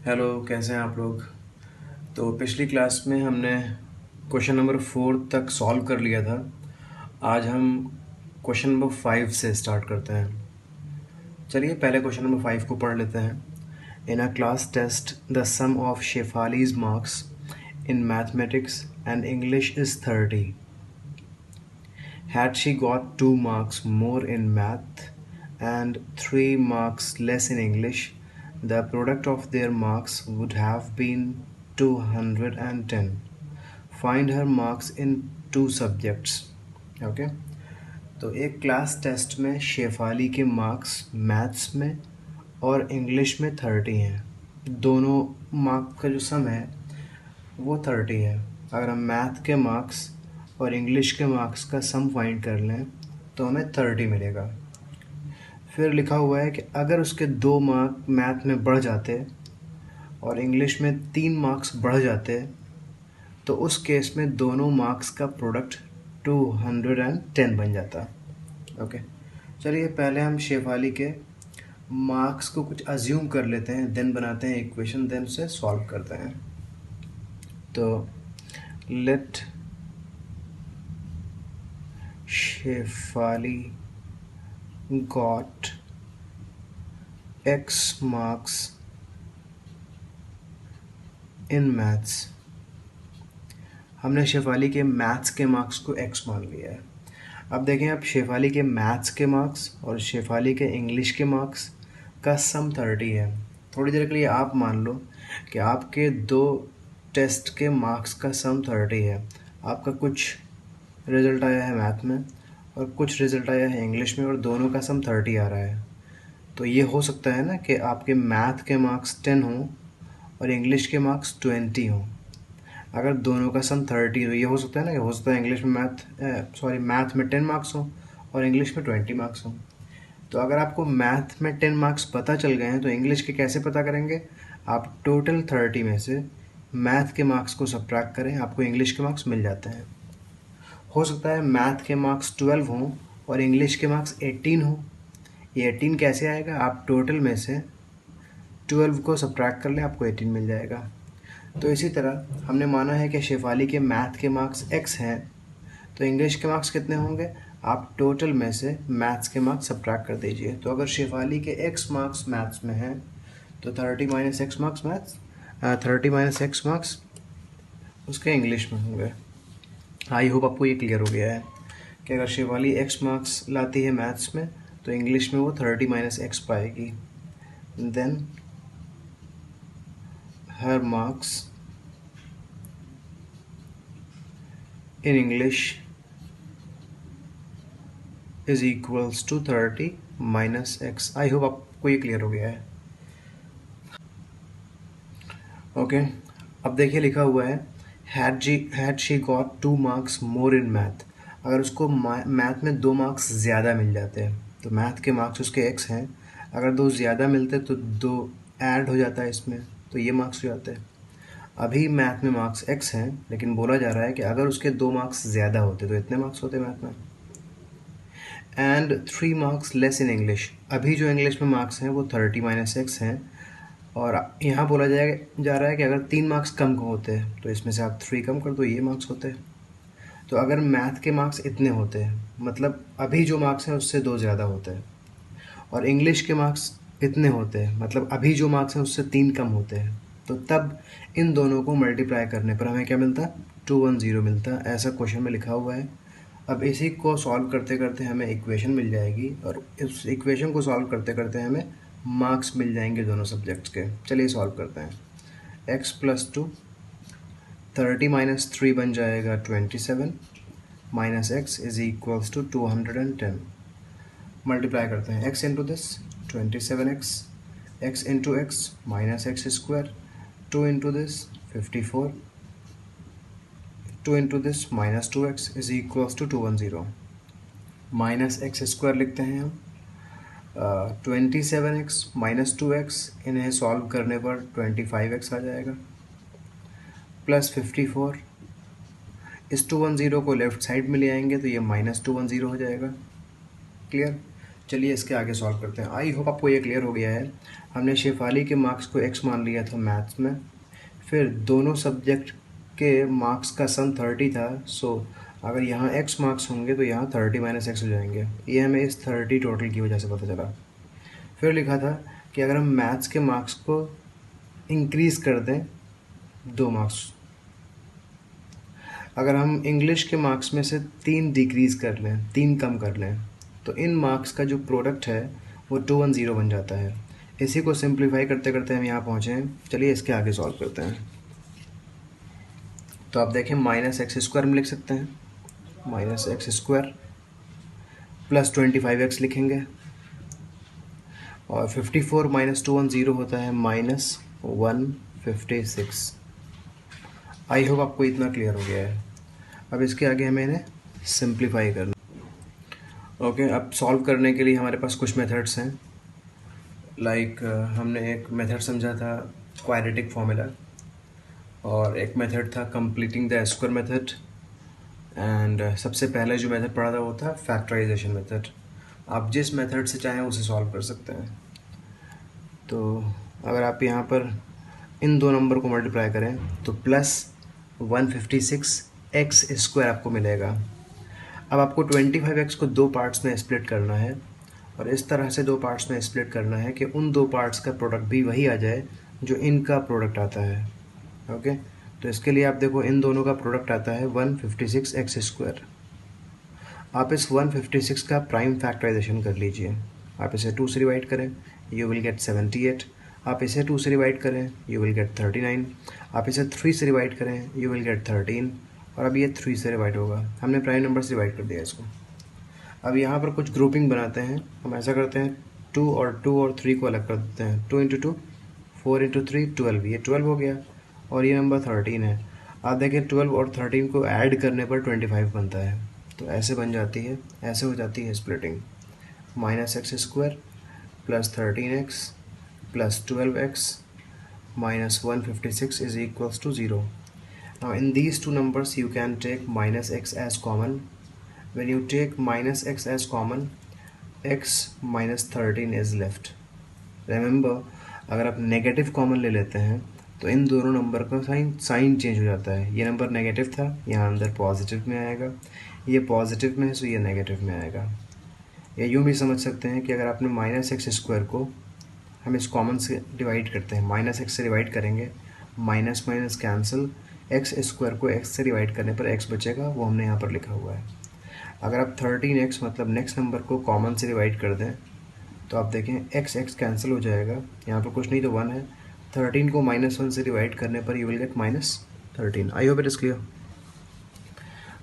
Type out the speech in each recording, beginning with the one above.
Hello, कैसे हैं आप लोग। तो पिछली क्लास में हमने क्वेश्चन नंबर 4 तक सॉल्व कर लिया था। आज हम क्वेश्चन नंबर 5 से स्टार्ट करते हैं। चलिए पहले क्वेश्चन नंबर 5 को पढ़ लेते हैं। In a class test the sum of Shefali's marks in mathematics and English is 30। Had she got 2 marks more in math and 3 marks less in English, the product of their marks would have been 210. Find her marks in 2 subjects. Okay? तो एक class test में शेफाली के marks maths में और English में 30 हैं। दोनों mark का जो सम है वो 30 है। अगर हम मैथ के मार्क्स और इंग्लिश के मार्क्स का सम फाइंड कर लें तो हमें 30 मिलेगा। फिर लिखा हुआ है कि अगर उसके 2 मार्क मैथ में बढ़ जाते और इंग्लिश में 3 मार्क्स बढ़ जाते तो उस केस में दोनों मार्क्स का प्रोडक्ट 210 बन जाता। ओके, चलिए पहले हम शेफाली के मार्क्स को कुछ अज्यूम कर लेते हैं, देन बनाते हैं इक्वेशन, देन उसे सॉल्व करते हैं। तो let Shefali got X marks in maths। हमने शेफाली के मैथ्स के मार्क्स को X मान लिया है। अब देखें, अब शेफाली के मैथ्स के मार्क्स और शेफाली के इंग्लिश के मार्क्स का सम 30 है। थोड़ी देर के लिए आप मान लो कि आपके 2 टेस्ट के मार्क्स का सम 30 है। आपका कुछ रिज़ल्ट आया है मैथ में और कुछ रिज़ल्ट आया है इंग्लिश में और दोनों का सम 30 आ रहा है। तो ये हो सकता है ना कि आपके मैथ के मार्क्स 10 हों और इंग्लिश के मार्क्स 20 हों। अगर दोनों का सम 30 तो ये हो सकता है ना कि हो सकता है इंग्लिश में मैथ में 10 मार्क्स हों और इंग्लिश में 20 मार्क्स हों। तो अगर आपको मैथ में 10 मार्क्स पता चल गए हैं तो इंग्लिश के कैसे पता करेंगे? आप टोटल 30 में से मैथ के मार्क्स को सब्ट्रैक्ट करें, आपको इंग्लिश के मार्क्स मिल जाते हैं। हो सकता है मैथ के मार्क्स 12 हों और इंग्लिश के मार्क्स 18 हों। ये 18 कैसे आएगा? आप टोटल में से 12 को सब्ट्रैक्ट कर लें, आपको 18 मिल जाएगा। तो इसी तरह हमने माना है कि शेफाली के मैथ के मार्क्स x हैं, तो इंग्लिश के मार्क्स कितने होंगे? आप टोटल में से मैथ्स के मार्क्स सब्ट्रैक्ट कर दीजिए। तो अगर शेफाली के x मार्क्स मैथ्स में हैं तो 30 minus x marks maths 30 minus x marks उसके इंग्लिश में होंगे। आई होप आपको ये क्लियर हो गया है कि अगर शेफाली x मार्क्स लाती है मैथ्स में तो इंग्लिश में वो 30 माइनस एक्स पाएगी। Then her marks in English is equals to 30 minus x। I hope आपको ये क्लियर हो गया है। ओके, अब देखिए लिखा हुआ है had she got 2 marks more in math। अगर उसको मैथ में 2 मार्क्स ज़्यादा मिल जाते हैं तो मैथ के मार्क्स उसके x हैं, अगर 2 ज़्यादा मिलते तो 2 ऐड हो जाता है इसमें, तो ये मार्क्स हो जाते हैं। अभी मैथ में मार्क्स x हैं, लेकिन बोला जा रहा है कि अगर उसके 2 मार्क्स ज़्यादा होते तो इतने मार्क्स होते मैथ में। And 3 marks less in English. अभी जो इंग्लिश में मार्क्स हैं वो 30 माइनस एक्स हैं और यहाँ बोला जा रहा है कि अगर 3 मार्क्स कम होते हैं तो इसमें से आप 3 कम कर दो, ये मार्क्स होते हैं। तो अगर मैथ के मार्क्स इतने होते हैं, मतलब अभी जो मार्क्स हैं उससे 2 ज़्यादा होते हैं, और इंग्लिश के मार्क्स इतने होते हैं, मतलब अभी जो मार्क्स हैं उससे 3 कम होते हैं, तो तब इन दोनों को मल्टीप्लाई करने पर हमें क्या मिलता? 210 मिलता। ऐसा क्वेश्चन में लिखा हुआ है। अब इसी को सॉल्व करते करते हमें इक्वेशन मिल जाएगी और इस इक्वेशन को सॉल्व करते करते हमें मार्क्स मिल जाएंगे दोनों सब्जेक्ट्स के। चलिए सॉल्व करते हैं। x प्लस 2 30 माइनस 3 बन जाएगा 27 minus x is equals to 210। Multiply करते हैं x into this 27x, x into X minus x square, 2 into this 54, 2 into this minus 2x is equals to 210। Minus x square लिखते हैं हम, 27x minus 2x, इन्हें solve करने पर 25x आ जाएगा, plus 54। इस 210 को लेफ्ट साइड में ले आएंगे तो ये माइनस 210 हो जाएगा। क्लियर? चलिए इसके आगे सॉल्व करते हैं। आई होप आपको ये क्लियर हो गया है। हमने शेफाली के मार्क्स को x मान लिया था मैथ्स में, फिर दोनों सब्जेक्ट के मार्क्स का सम 30 था। सो अगर यहाँ x मार्क्स होंगे तो यहाँ 30 माइनस एक्स हो जाएंगे। ये हमें इस 30 टोटल की वजह से पता चला। फिर लिखा था कि अगर हम मैथ्स के मार्क्स को इंक्रीज़ कर दें 2 मार्क्स, अगर हम इंग्लिश के मार्क्स में से 3 डिक्रीज़ कर लें, 3 कम कर लें, तो इन मार्क्स का जो प्रोडक्ट है वो 210 बन जाता है। इसी को सिंप्लीफाई करते करते हम यहाँ पहुँचे हैं। चलिए इसके आगे सॉल्व करते हैं। तो आप देखें माइनस एक्स स्क्वायर में लिख सकते हैं, minus x square plus 25x लिखेंगे, और 54 माइनस 210 होता है माइनस 156। आई होप आपको इतना क्लियर हो गया है। अब इसके आगे हमें इन्हें सिंप्लीफाई करना। ओके, अब सॉल्व करने के लिए हमारे पास कुछ मेथड्स हैं। लाइक हमने एक मेथड समझा था क्वाड्रेटिक फार्मूला, और एक मेथड था completing the square method, and सबसे पहले जो मेथड पढ़ा था वो था फैक्टराइजेशन मेथड। आप जिस मेथड से चाहें उसे सॉल्व कर सकते हैं। तो अगर आप यहाँ पर इन दो नंबर को मल्टीप्लाई करें तो प्लस 156 एक्स स्क्वायर आपको मिलेगा। अब आपको 25x को 2 पार्ट्स में स्प्लिट करना है, और इस तरह से 2 पार्ट्स में स्प्लिट करना है कि उन 2 पार्ट्स का प्रोडक्ट भी वही आ जाए जो इनका प्रोडक्ट आता है। ओके, तो इसके लिए आप देखो इन दोनों का प्रोडक्ट आता है 156 एक्स स्क्वायर। आप इस 156 का प्राइम फैक्टराइजेशन कर लीजिए। आप इसे 2 से डिवाइड करें, यू विल गेट 78। आप इसे 2 से डिवाइड करें, यू विल गेट 39। आप इसे 3 से डिवाइड करें, यू विल गेट 13। और अब ये 3 से डिवाइड होगा। हमने प्राइम नंबर से डिवाइड कर दिया इसको। अब यहाँ पर कुछ ग्रुपिंग बनाते हैं। हम ऐसा करते हैं 2 और 3 को अलग कर देते हैं। 2 इंटू 2 4 इंटू 3 12, ये 12 हो गया, और ये नंबर 13 है। आप देखें 12 और 13 को ऐड करने पर 25 बनता है। तो ऐसे बन जाती है, ऐसे हो जाती है splitting. Minus x square plus 13x plus 12x minus 156 is equals to 0. Now in these two numbers you can take minus x as common. When you take minus x as common, x minus 13 is left. Remember, अगर आप negative common ले लेते हैं तो इन दोनों number का sign change हो जाता है। ये नंबर नेगेटिव था, यहाँ अंदर पॉजिटिव में आएगा। ये पॉजिटिव में है तो ये नेगेटिव में आएगा। या यूँ भी समझ सकते हैं कि अगर आपने माइनस एक्स स्क्वायर को हम इस कॉमन से डिवाइड करते हैं, माइनस एक्स से डिवाइड करेंगे, minus minus cancel, x square को एक्स से डिवाइड करने पर एक्स बचेगा, वो हमने यहाँ पर लिखा हुआ है। अगर आप 13x मतलब नेक्स्ट नंबर को कॉमन से डिवाइड कर दें तो आप देखें एक्स एक्स कैंसिल हो जाएगा, यहाँ पर कुछ नहीं तो 1 है। 13 को -1 से डिवाइड करने पर you will get -13। I hope it is clear.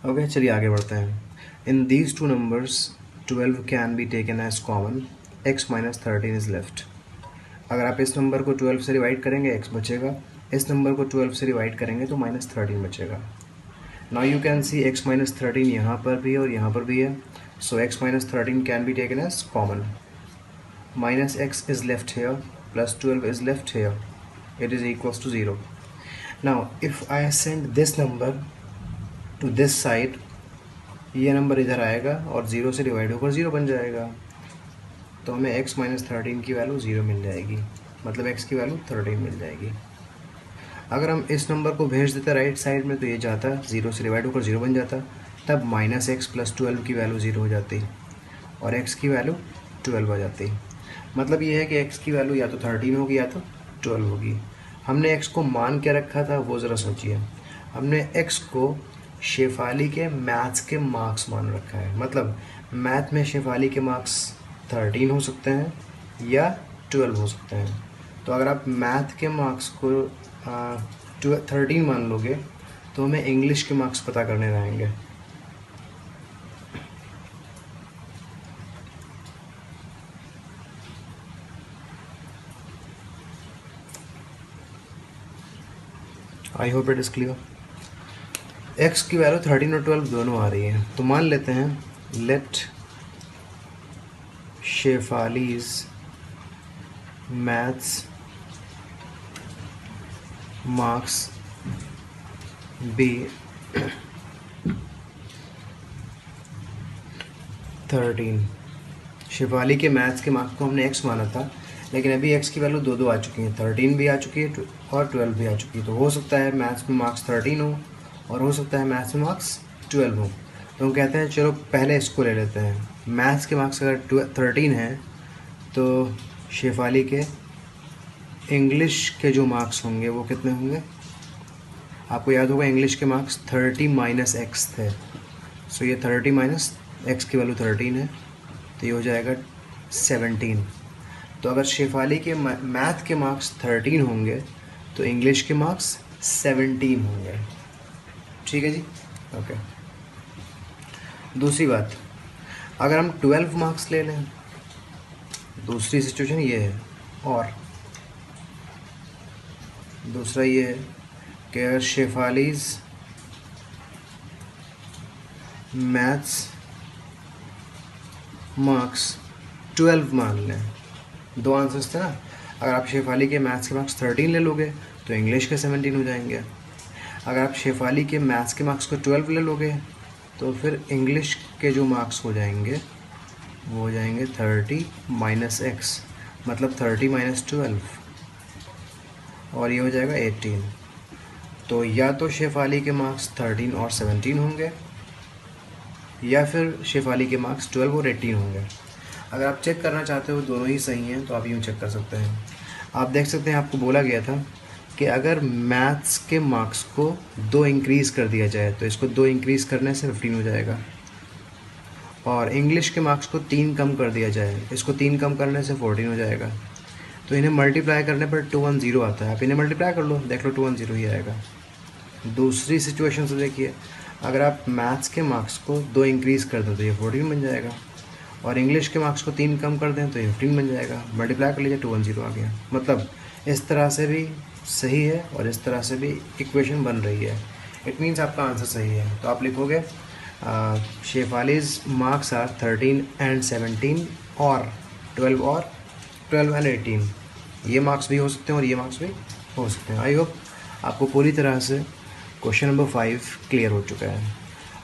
Okay, चलिए आगे बढ़ते हैं। In these two numbers 12 can be taken as common, x minus 13 is left. अगर आप इस नंबर को 12 से डिवाइड करेंगे x बचेगा, इस नंबर को 12 से डिवाइड करेंगे तो -13 बचेगा। Now you can see x minus 13 यहाँ पर भी है और यहाँ पर भी है, so x minus 13 can be taken as common. Minus x is left here plus 12 is left here, it is equals to 0। Now if I send this number to this side, ये नंबर इधर आएगा और 0 से divide होकर 0 बन जाएगा, तो हमें x minus 13 की वैल्यू 0 मिल जाएगी, मतलब x की वैल्यू 13 मिल जाएगी। अगर हम इस नंबर को भेज देते राइट साइड में तो ये जाता 0 से डिवाइड होकर 0 बन जाता, तब माइनस एक्स प्लस 12 की वैल्यू 0 हो जाती और x की वैल्यू 12 हो जाती। मतलब ये है कि x की वैल्यू या तो 13 होगी या तो 12 होगी। हमने x को मान के रखा था, वो ज़रा सोचिए। हमने x को शेफाली के मैथ्स के मार्क्स मान रखा है, मतलब मैथ में शेफाली के मार्क्स 13 हो सकते हैं या 12 हो सकते हैं। तो अगर आप मैथ के मार्क्स को 13 मान लोगे तो हमें इंग्लिश के मार्क्स पता करने रहेंगे। आई hope it is clear. X की वैल्यू 13 और 12 दोनों आ रही है, तो मान लेते हैं let Shefali's maths marks be 13। Shefali के मैथ्स के मार्क्स को हमने x माना था, लेकिन अभी x की वैल्यू दो आ चुकी है, 13 भी आ चुकी है और 12 भी आ चुकी है। तो हो सकता है मैथ्स में मार्क्स 13 हो और हो सकता है मैथ्स में मार्क्स 12 हो। तो हम कहते हैं चलो पहले इसको ले लेते हैं। मैथ्स के मार्क्स अगर 13 हैं तो शेफाली के इंग्लिश के जो मार्क्स होंगे वो कितने होंगे? आपको याद होगा इंग्लिश के मार्क्स 30 माइनस एक्स थे। सो ये 30 माइनस एक्स की वैल्यू 13 है, तो ये हो जाएगा 17। तो अगर शेफाली के मैथ के मार्क्स 13 होंगे तो इंग्लिश के मार्क्स 17 होंगे। ठीक है जी, ओके। दूसरी बात, अगर हम 12 मार्क्स ले लें, दूसरी सिचुएशन ये है। और दूसरा ये है कि अगर शेफालीज मैथ्स मार्क्स 12 मान लें, दो आंसर्स थे ना। अगर आप शेफाली के मैथ्स के मार्क्स 13 ले लोगे तो इंग्लिश के 17 हो जाएंगे। अगर आप शेफाली के मैथ्स के मार्क्स को 12 ले लोगे तो फिर इंग्लिश के जो मार्क्स हो जाएंगे वो हो जाएंगे 30 माइनस एक्स, मतलब 30 माइनस 12, और ये हो जाएगा 18। तो या तो शेफाली के मार्क्स 13 और 17 होंगे या फिर शेफाली के मार्क्स 12 और 18 होंगे। अगर आप चेक करना चाहते हो दोनों ही सही हैं तो आप यूँ चेक कर सकते हैं। आप देख सकते हैं आपको बोला गया था कि अगर मैथ्स के मार्क्स को 2 इंक्रीज़ कर दिया जाए तो इसको 2 इंक्रीज़ करने से 15 हो जाएगा, और इंग्लिश के मार्क्स को 3 कम कर दिया जाए, इसको 3 कम करने से 14 हो जाएगा। तो इन्हें मल्टीप्लाई करने पर 210 आता है। आप इन्हें मल्टीप्लाई कर लो, देख लो 210 ही आएगा। दूसरी सिचुएशन से देखिए, अगर आप मैथ्स के मार्क्स को 2 इंक्रीज़ कर दो तो ये 14 बन जाएगा, और इंग्लिश के मार्क्स को 3 कम कर दें तो ये 15 बन जाएगा। मल्टीप्लाई कर लीजिए, 210 आ गया। मतलब इस तरह से भी सही है और इस तरह से भी इक्वेशन बन रही है। इट मीन्स आपका आंसर सही है। तो आप लिखोगे शेफालीज मार्क्स आर 13 एंड 17 और 12 एंड 18। ये मार्क्स भी हो सकते हैं और ये मार्क्स भी हो सकते हैं। आई होप आपको पूरी तरह से क्वेश्चन नंबर 5 क्लियर हो चुका है।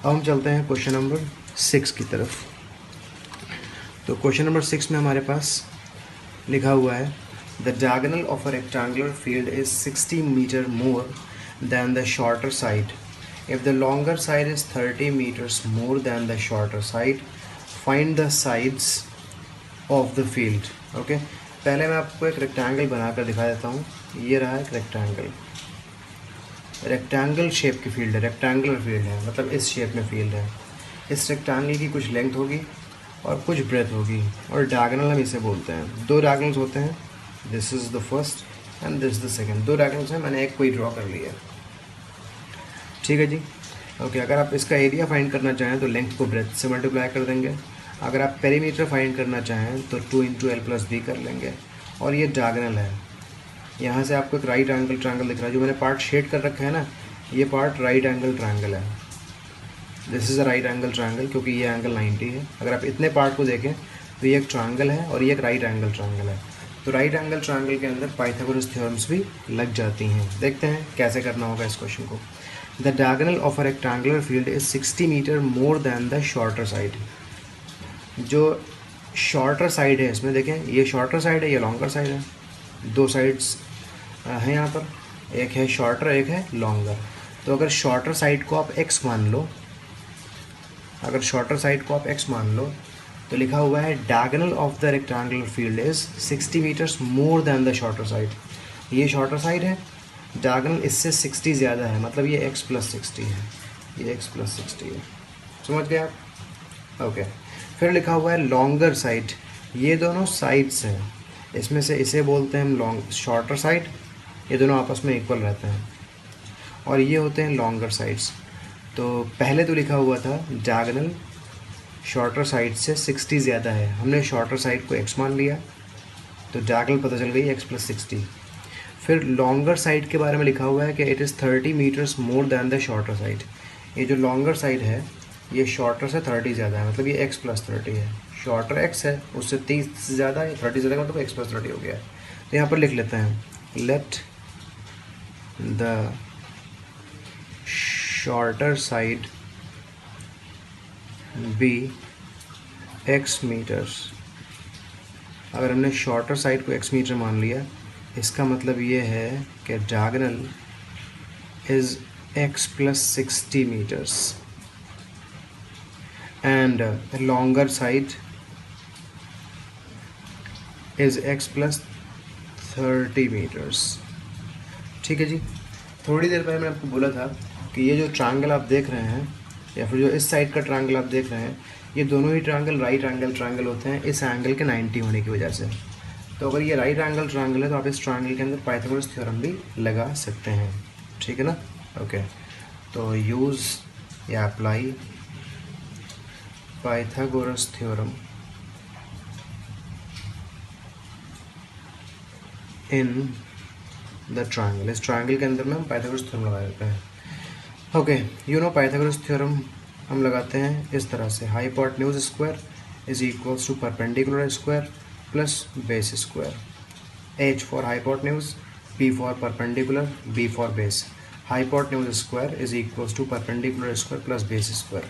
अब हम चलते हैं क्वेश्चन नंबर 6 की तरफ। तो क्वेश्चन नंबर 6 में हमारे पास लिखा हुआ है the diagonal of a rectangular field is 60 metre more than the shorter side. If the longer side is 30 metres more than the shorter side, find the sides of the field. Okay, पहले मैं आपको एक rectangle बनाकर दिखा देता हूँ। ये रहा एक रेक्टेंगल शेप की फील्ड है, रेक्टेंगुलर फील्ड है, मतलब इस शेप में फील्ड है। इस रेक्टेंगल की कुछ लेंथ होगी और कुछ ब्रेथ होगी, और डायगोनल हम इसे बोलते हैं। 2 डायगोनल्स होते हैं, this is the first and this the second. 2 diagonals हैं, मैंने एक कोई ड्रॉ कर लिया। ठीक है जी, ओके। अगर आप इसका एरिया फाइंड करना चाहें तो लेंथ को ब्रेथ से मल्टीप्लाई कर देंगे। अगर आप पेरीमीटर फाइंड करना चाहें तो 2 × l+b कर लेंगे। और ये डायगोनल है, यहाँ से आपको एक राइट एंगल ट्रायंगल दिख रहा है। जो मैंने पार्ट शेड कर रखा है ना, ये पार्ट राइट एंगल ट्रायंगल है। This is a right angle triangle, क्योंकि ये एंगल 90 है। अगर आप इतने पार्ट को देखें तो ये एक ट्रायंगल है और ये एक राइट एंगल ट्रायंगल है। तो राइट एंगल ट्रायंगल के अंदर पाइथागोरस थ्योरम्स भी लग जाती हैं। देखते हैं कैसे करना होगा इस क्वेश्चन को। The diagonal of a rectangular field is 60 metre more than the shorter side. जो शॉर्टर साइड है इसमें देखें, ये शॉर्टर साइड है, ये लॉन्गर साइड है। 2 साइड्स हैं यहाँ पर, एक है शॉर्टर एक है लॉन्गर। तो अगर शॉर्टर साइड को आप x मान लो, अगर शॉर्टर साइड को आप x मान लो तो लिखा हुआ है diagonal of the rectangular field is 60 metres more than the shorter side. ये शॉर्टर साइड है, डायगोनल इससे 60 ज़्यादा है, मतलब ये x+60 है, ये x+60 है। समझ गए आप? ओके। फिर लिखा हुआ है लॉन्गर साइड। ये दोनों साइड्स हैं, इसमें से इसे बोलते हैं हम शॉर्टर साइड। ये दोनों आपस में इक्वल रहते हैं, और ये होते हैं लॉन्गर साइड्स। तो पहले तो लिखा हुआ था डायगोनल शॉर्टर साइड से 60 ज़्यादा है, हमने शॉर्टर साइड को x मान लिया, तो डायगोनल पता चल गई x+60। फिर लॉन्गर साइड के बारे में लिखा हुआ है कि it is 30 metres more than the shorter side. ये जो लॉन्गर साइड है ये शॉर्टर से 30 ज़्यादा है, मतलब ये x+30 है। शॉर्टर x है, उससे 30 ज़्यादा है, 30 ज़्यादा मतलब x+30 हो गया है। तो यहाँ पर लिख लेते हैं let the shorter side be x meters अगर हमने शॉर्टर साइड को x मीटर मान लिया, इसका मतलब ये है कि diagonal is x + 60 meters and longer side is x + 30 meters। ठीक है जी। थोड़ी देर पहले मैंने आपको बोला था कि ये जो ट्रायंगल आप देख रहे हैं या फिर जो इस साइड का ट्रायंगल आप देख रहे हैं, ये दोनों ही ट्रायंगल राइट एंगल ट्रायंगल होते हैं इस एंगल के 90 होने की वजह से। तो अगर ये राइट एंगल ट्रायंगल है तो आप इस ट्रायंगल के अंदर पाइथागोरस थ्योरम भी लगा सकते हैं। ठीक है ना? ओके, तो यूज़ या apply Pythagoras theorem in the triangle. इस ट्रायंगल के अंदर में हम पाइथागोरस थ्योरम लगा देते हैं। Okay, you know Pythagoras theorem हम लगाते हैं इस तरह से, hypotenuse square is equals to perpendicular square plus base square. H for hypotenuse, P for perpendicular, B for base. Hypotenuse square is equals to perpendicular square plus base square.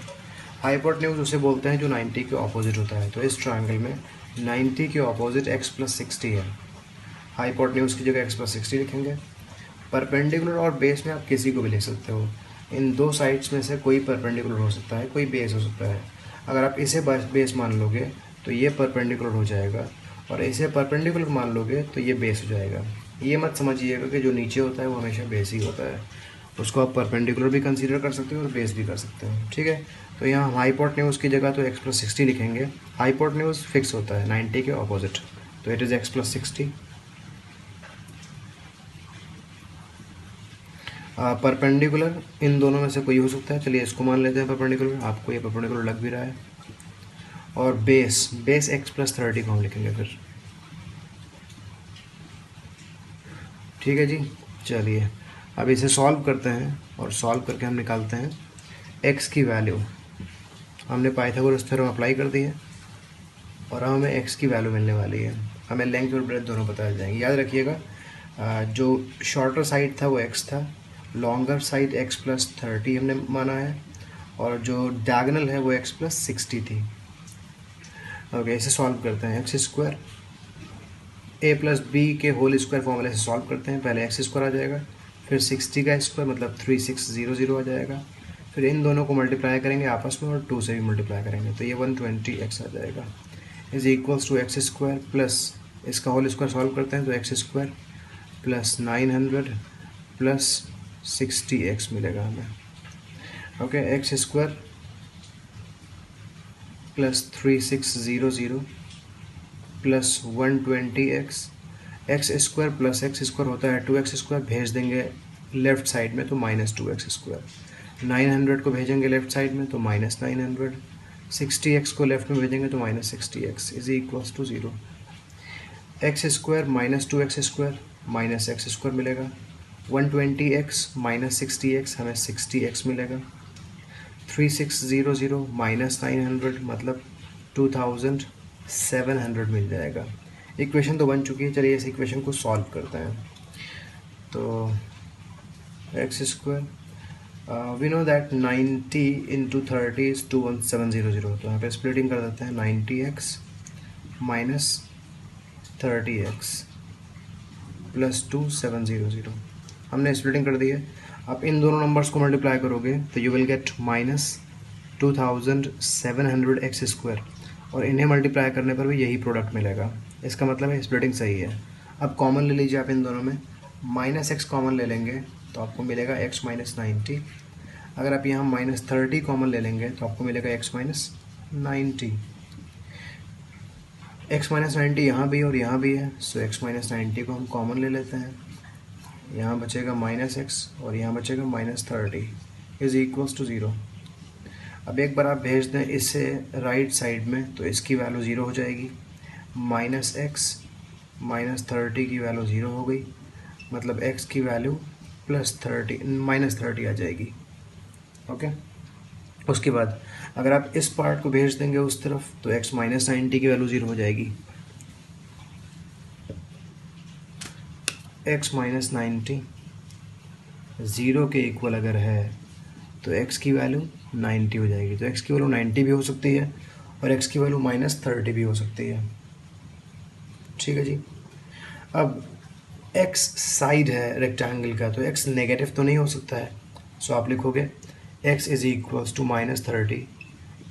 Hypotenuse उसे बोलते हैं जो 90 के ऑपोजिट होता है। तो इस triangle में 90 के ऑपोजिट x + 60 है। हाइपोटेन्यूज की जगह x + 60 लिखेंगे। परपेंडिकुलर और बेस में आप किसी को भी लिख सकते हो। इन दो साइड्स में से कोई परपेंडिकुलर हो सकता है, कोई बेस हो सकता है। अगर आप इसे बेस मान लोगे तो ये परपेंडिकुलर हो जाएगा, और इसे परपेंडिकुलर मान लोगे तो ये बेस हो जाएगा। ये मत समझिएगा कि जो नीचे होता है वो हमेशा बेस ही होता है। उसको आप परपेंडिकुलर भी कंसीडर कर सकते हो और बेस भी कर सकते हो। ठीक है, तो यहाँ हम हाइपोटेन्यूज की जगह तो x + 60 लिखेंगे। हाइपोटेन्यूज फिक्स होता है 90 के ऑपोजिट, तो इट इज़ x + 60। परपेंडिकुलर इन दोनों में से कोई हो सकता है, चलिए इसको मान लेते हैं परपेंडिकुलर। आपको ये परपेंडिकुलर लग भी रहा है। और बेस x + 30 को हम लिखेंगे फिर। ठीक है जी, चलिए अब इसे सॉल्व करते हैं, और सॉल्व करके हम निकालते हैं x की वैल्यू। हमने पाइथागोरस थ्योरम अप्लाई कर दी है और हमें x की वैल्यू मिलने वाली है। हमें लेंथ और ब्रेथ दोनों पता चल जाएंगे। याद रखिएगा, जो शॉर्टर साइड था वो x था, लॉन्गर साइड x + 30 हमने माना है, और जो डायगोनल है वो x + 60 थी। ओके, इसे सॉल्व करते हैं। x² a + b के होल स्क्वायर फॉर्मूले से सॉल्व करते हैं। पहले x² आ जाएगा, फिर 60 का स्क्वायर मतलब 3600 आ जाएगा, फिर इन दोनों को मल्टीप्लाई करेंगे आपस में और 2 से भी मल्टीप्लाई करेंगे तो ये 120x आ जाएगा। Is equals to x² plus इसका होल स्क्वायर सॉल्व करते हैं तो x² प्लस 900 प्लस 60x मिलेगा हमें। Okay, x² plus 3600 plus 120x। x² plus x² होता है 2x², भेज देंगे लेफ़्ट साइड में तो -2x²। 900 को भेजेंगे लेफ़्ट साइड में तो -900। 60x को लेफ़्ट में भेजेंगे तो -60x is equals to 0। x² minus 2x² minus x² मिलेगा। 120x माइनस 60x हमें 60x मिलेगा। 3600 माइनस 900 मतलब 2700 मिल जाएगा। इक्वेशन तो बन चुकी है, चलिए इस इक्वेशन को सॉल्व करते हैं। तो x² we know that 90 × 30 is 21700। तो यहाँ पे स्प्लिटिंग कर देते हैं, 90x माइनस 30x प्लस 2700। हमने स्प्लिटिंग कर दी है। आप इन दोनों नंबर्स को मल्टीप्लाई करोगे तो यू विल गेट -2700x², और इन्हें मल्टीप्लाई करने पर भी यही प्रोडक्ट मिलेगा। इसका मतलब है स्प्लिटिंग सही है। अब कॉमन ले लीजिए आप इन दोनों में, -x कॉमन ले लेंगे तो आपको मिलेगा x - 90। अगर आप यहाँ -30 कॉमन ले लेंगे तो आपको मिलेगा x - 90। x - 90 यहाँ भी और यहाँ भी है, सो x - 90 को हम कॉमन ले लेते हैं। यहाँ बचेगा -x और यहाँ बचेगा -30 इज इक्वल्स टू 0। अब एक बार आप भेज दें इसे राइट साइड में तो इसकी वैल्यू 0 हो जाएगी। -x -30 की वैल्यू 0 हो गई, मतलब x की वैल्यू -30 आ जाएगी। ओके, उसके बाद अगर आप इस पार्ट को भेज देंगे उस तरफ तो x - 90 की वैल्यू 0 हो जाएगी। x - 90 0 के इक्वल अगर है तो x की वैल्यू 90 हो जाएगी। तो x की वैल्यू 90 भी हो सकती है और x की वैल्यू -30 भी हो सकती है। ठीक है जी। अब एक्स साइड है रेक्टेंगल का, तो एक्स नेगेटिव तो नहीं हो सकता है, सो आप लिखोगे x is equals to -30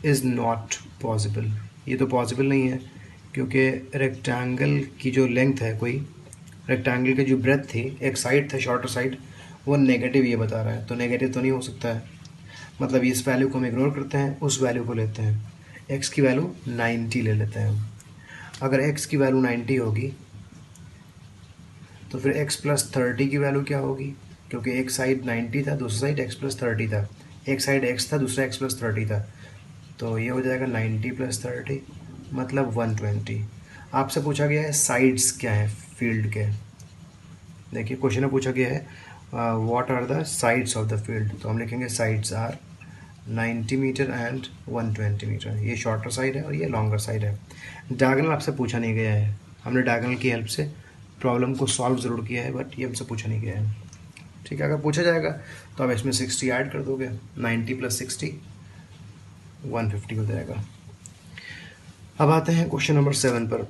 is not possible. ये तो पॉसिबल नहीं है, क्योंकि रेक्टेंगल की जो लेंथ है, कोई रेक्टेंगल की जो ब्रेथ थी, एक साइड था शॉर्टर साइड, वो नेगेटिव ये बता रहा है, तो नेगेटिव तो नहीं हो सकता है। मतलब इस वैल्यू को हम इग्नोर करते हैं, उस वैल्यू को लेते हैं, एक्स की वैल्यू 90 ले लेते हैं हम। अगर एक्स की वैल्यू 90 होगी तो फिर x प्लस 30 की वैल्यू क्या होगी, क्योंकि एक साइड 90 था, दूसरा साइड x प्लस 30 था, एक साइड x था, दूसरा x प्लस 30 था, तो ये हो जाएगा 90 प्लस 30 मतलब 120। आपसे पूछा गया है साइड्स क्या है फील्ड के। देखिए क्वेश्चन में पूछा गया है what are the sides of the field, तो हम लिखेंगे sides are 90 metre and 120 metre. ये शॉर्टर साइड है और ये लॉन्गर साइड है। डायगोनल आपसे पूछा नहीं गया है, हमने डायगोनल की हेल्प से प्रॉब्लम को सॉल्व ज़रूर किया है, बट ये हमसे पूछा नहीं गया है। ठीक है, अगर पूछा जाएगा तो आप इसमें 60 ऐड कर दोगे, 90 प्लस 60 150 हो जाएगा। अब आते हैं क्वेश्चन नंबर 7 पर।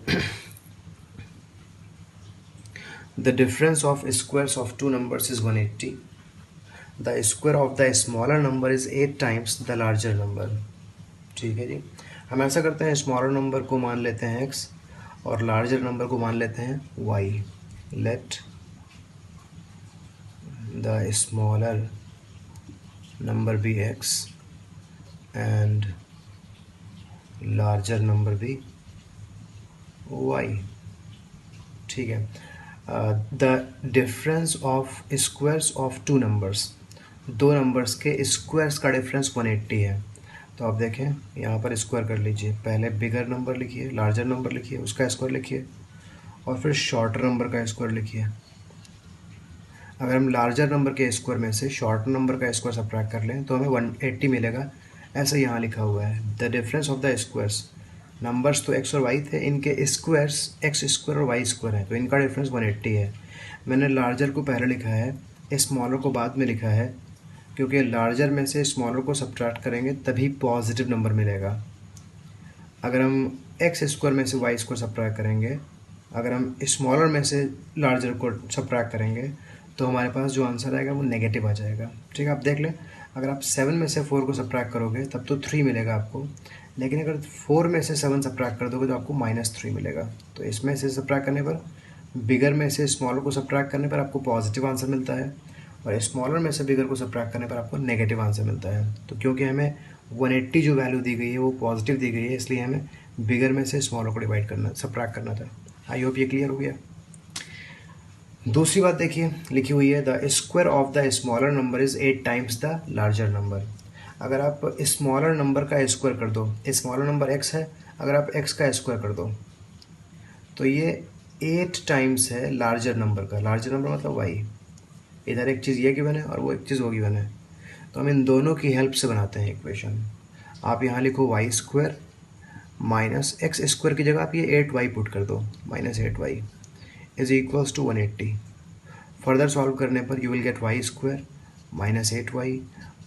The difference of squares of two numbers is 180। The square of the smaller number is 8 times the larger number. ठीक है जी, हम ऐसा करते हैं, स्मॉलर नंबर को मान लेते हैं x और लार्जर नंबर को मान लेते हैं y। Let the smaller number be x and larger number be y। ठीक है, the difference of squares of two numbers, दो नंबर्स के स्क्वायर्स का डिफरेंस 180 है। तो आप देखें यहाँ पर स्क्वायर कर लीजिए, पहले बिगर नंबर लिखिए, लार्जर नंबर लिखिए, उसका स्क्वायर लिखिए, और फिर शॉर्टर नंबर का स्क्वायर लिखिए। अगर हम लार्जर नंबर के स्क्वायर में से शॉर्टर नंबर का स्क्वायर सब्ट्रैक्ट कर लें तो हमें 180 मिलेगा। ऐसा यहाँ लिखा हुआ है, the difference of the squares, numbers तो x और y थे, इनके स्क्वायर्स x स्क्वायर और y स्क्वायर है, तो इनका डिफरेंस 180 है। मैंने लार्जर को पहले लिखा है, स्मॉलर को बाद में लिखा है, क्योंकि लार्जर में से स्मॉलर को सब्ट्रैक्ट करेंगे तभी पॉजिटिव नंबर मिलेगा। अगर हम एक्स स्क्वायर में से वाई स्क्वायर सब्ट्रैक्ट करेंगे, अगर हम स्मॉलर में से लार्जर को सब्ट्रैक्ट करेंगे, तो हमारे पास जो आंसर आएगा वो नेगेटिव आ जाएगा। ठीक है, आप देख लें, अगर आप 7 में से 4 को सब्ट्रैक्ट करोगे तब तो 3 मिलेगा आपको, लेकिन अगर 4 में से 7 सब्ट्रैक्ट कर दोगे तो आपको -3 मिलेगा। तो इसमें से सब्ट्रैक्ट करने पर, बिगर में से स्मॉलर को सब्ट्रैक्ट करने पर आपको पॉजिटिव आंसर मिलता है, और स्मॉलर में से बिगर को सब्ट्रैक्ट करने पर आपको नेगेटिव आंसर मिलता है। तो क्योंकि हमें 180 जो वैल्यू दी गई है वो पॉजिटिव दी गई है, इसलिए हमें बिगर में से स्मॉलर को डिवाइड करना, सब्ट्रैक्ट करना था। आई होप ये क्लियर हो गया। दूसरी बात देखिए, लिखी हुई है the square of the smaller number is 8 times the larger number. अगर आप स्मॉलर नंबर का स्क्वायर कर दो, स्मॉलर नंबर x है, अगर आप x का स्क्वायर कर दो तो ये 8 टाइम्स है लार्जर नंबर का। लार्जर नंबर मतलब y, इधर एक चीज़ ये गिवन है और वो एक चीज़ वो गिवन है, तो हम इन दोनों की हेल्प से बनाते हैं इक्वेशन। आप यहाँ लिखो y square minus x square की जगह आप ये 8y पुट कर दो, -8y is equals to 180। Further solve करने पर you will get y square -8y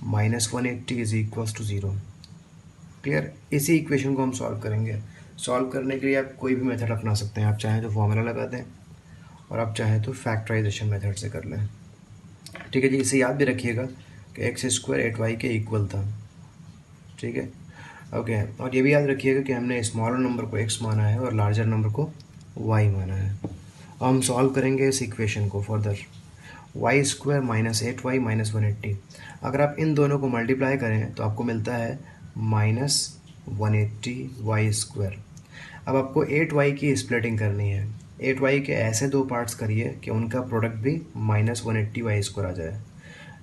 minus 180 is equals to 0। Clear, इसी इक्वेशन को हम सॉल्व करेंगे। सॉल्व करने के लिए आप कोई भी मेथड अपना सकते हैं, आप चाहें तो फॉर्मूला लगा दें और आप चाहें तो फैक्टराइजेशन मेथड से कर लें। ठीक है जी, इसे याद भी रखिएगा कि एक्स स्क्वायर 8y के इक्वल था। ठीक है, ओके, और ये भी याद रखिएगा कि हमने स्मॉलर नंबर को x माना है और लार्जर नंबर को y माना है। अब हम सॉल्व करेंगे इस इक्वेशन को further, Y square -8y minus 180। अगर आप इन दोनों को मल्टीप्लाई करें तो आपको मिलता है -180y स्क्वायर। अब आपको 8y की स्प्लिटिंग करनी है, 8y के ऐसे दो पार्ट्स करिए कि उनका प्रोडक्ट भी -180y स्क्वायर आ जाए।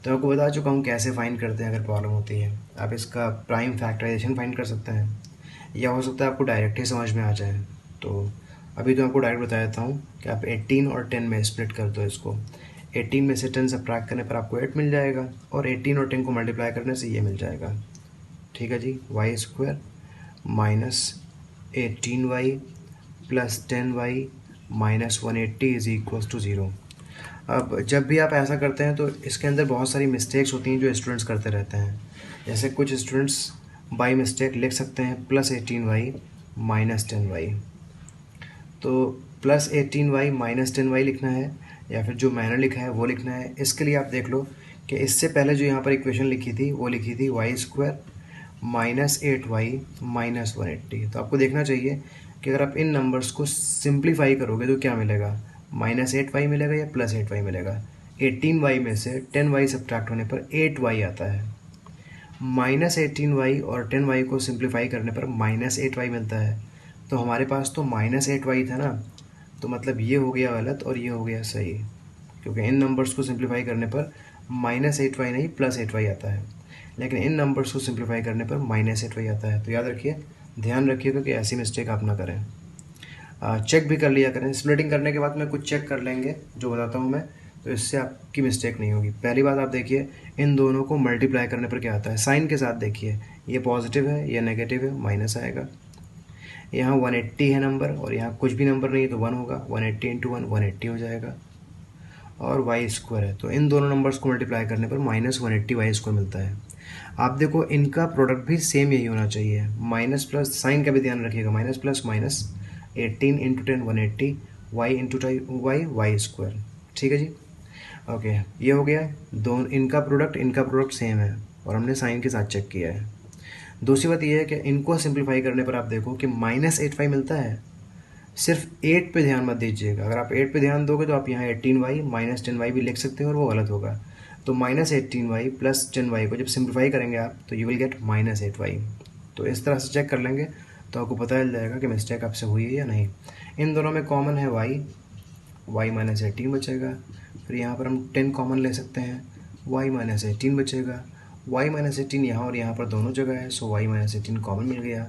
तो आपको बता चुका हूँ कैसे फाइंड करते हैं अगर प्रॉब्लम होती है। आप इसका प्राइम फैक्टराइजेशन फाइंड कर सकते हैं, या हो सकता है आपको डायरेक्ट ही समझ में आ जाए। तो अभी तो आपको डायरेक्ट बता देता हूँ कि आप 18 और 10 में स्प्लिट कर दो इसको। 18 में से 10 सब्ट्रैक्ट करने पर आपको 8 मिल जाएगा, और 18 और 10 को मल्टीप्लाई करने से ये मिल जाएगा। ठीक है जी, y square -18y plus 10y minus 180 is equals to 0। अब जब भी आप ऐसा करते हैं तो इसके अंदर बहुत सारी मिस्टेक्स होती हैं जो स्टूडेंट्स करते रहते हैं। जैसे कुछ स्टूडेंट्स बाई मिस्टेक लिख सकते हैं +18y माइनस 10y, तो +18y माइनस 10y लिखना है, या फिर जो मैंने लिखा है वो लिखना है। इसके लिए आप देख लो कि इससे पहले जो यहाँ पर इक्वेशन लिखी थी वो लिखी थी y² माइनस 8y माइनस 180। तो आपको देखना चाहिए कि अगर आप इन नंबर्स को सिंप्लीफाई करोगे तो क्या मिलेगा, -8y मिलेगा या +8y मिलेगा। 18y में से 10y सब्ट्रैक्ट होने पर 8y आता है। -18y और 10y को सिंप्लीफाई करने पर -8y मिलता है। तो हमारे पास तो -8y था ना, तो मतलब ये हो गया गलत और ये हो गया सही, क्योंकि इन नंबर्स को सिंप्लीफाई करने पर -8y नहीं +8y आता है, लेकिन इन नंबर्स को सिंप्लीफाई करने पर -8y आता है। तो याद रखिए, ध्यान रखिएगा कि ऐसी मिस्टेक आप ना करें। चेक भी कर लिया करें, स्प्लिटिंग करने के बाद में कुछ चेक कर लेंगे जो बताता हूँ मैं, तो इससे आपकी मिस्टेक नहीं होगी। पहली बात आप देखिए, इन दोनों को मल्टीप्लाई करने पर क्या आता है, साइन के साथ देखिए, ये पॉजिटिव है ये नेगेटिव है, माइनस आएगा। यहाँ 180 है नंबर और यहाँ कुछ भी नंबर नहीं है तो 1 होगा, 180 इंटू 1 180 हो जाएगा। और y² है, तो इन दोनों नंबर्स को मल्टीप्लाई करने पर -180y² मिलता है। आप देखो इनका प्रोडक्ट भी सेम यही होना चाहिए, माइनस प्लस, साइन का भी ध्यान रखिएगा, minus plus minus 18 into 10 180, y into y²। ठीक है जी, ओके, ये हो गया। दोनों इनका प्रोडक्ट सेम है और हमने साइन के साथ चेक किया है। दूसरी बात यह है कि इनको सिंप्लीफाई करने पर आप देखो कि -8y मिलता है। सिर्फ 8 पे ध्यान मत दीजिएगा, अगर आप 8 पे ध्यान दोगे तो आप यहाँ 18y माइनस 10y भी लिख सकते हैं और वो गलत होगा। तो -18y प्लस 10y को जब सिंप्लीफाई करेंगे आप तो यू विल गेट -8y। तो इस तरह से चेक कर लेंगे तो आपको पता चल जाएगा कि मिस्टेक आपसे हुई है या नहीं। इन दोनों में कॉमन है y -18 बचेगा। फिर यहाँ पर हम 10 कॉमन ले सकते हैं, y -18 बचेगा। y -18 यहाँ और यहाँ पर दोनों जगह है, सो y -18 कॉमन मिल गया।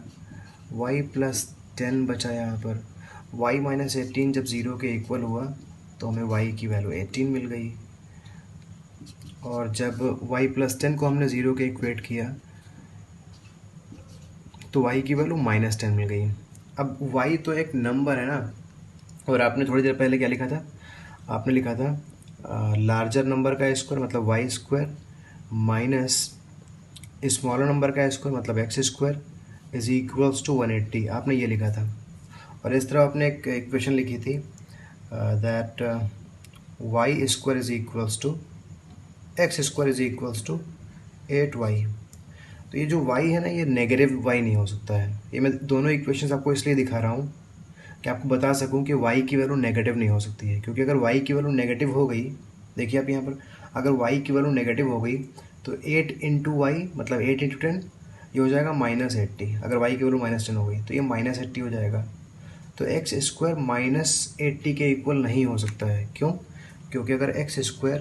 y + 10 बचा यहाँ पर। y -18 जब 0 के इक्वल हुआ तो हमें y की वैल्यू 18 मिल गई, और जब y + 10 को हमने 0 के इक्वेट किया तो y की वैल्यू -10 मिल गई। अब y तो एक नंबर है ना, और आपने थोड़ी देर पहले क्या लिखा था, आपने लिखा था लार्जर नंबर का स्क्वायर मतलब y² माइनस स्मॉलर नंबर का स्क्वायर मतलब x² इज इक्वल्स टू 180, आपने ये लिखा था। और इस तरह आपने एक इक्वेशन लिखी थी that y² is equals to x² is equals to 8y। तो ये जो y है ना, ये नेगेटिव y नहीं हो सकता है। ये मैं दोनों इक्वेशंस आपको इसलिए दिखा रहा हूँ कि आपको बता सकूं कि y की वैल्यू नेगेटिव नहीं हो सकती है, क्योंकि अगर y की वैल्यू नेगेटिव हो गई, देखिए आप यहाँ पर, अगर y की वैल्यू नेगेटिव हो गई तो 8 इंटू वाई मतलब 8 इंटू 10 ये हो जाएगा -80। अगर y की वैल्यू -10 हो गई तो ये -80 हो जाएगा। तो x² -80 के इक्वल नहीं हो सकता है। क्यों? क्योंकि अगर x²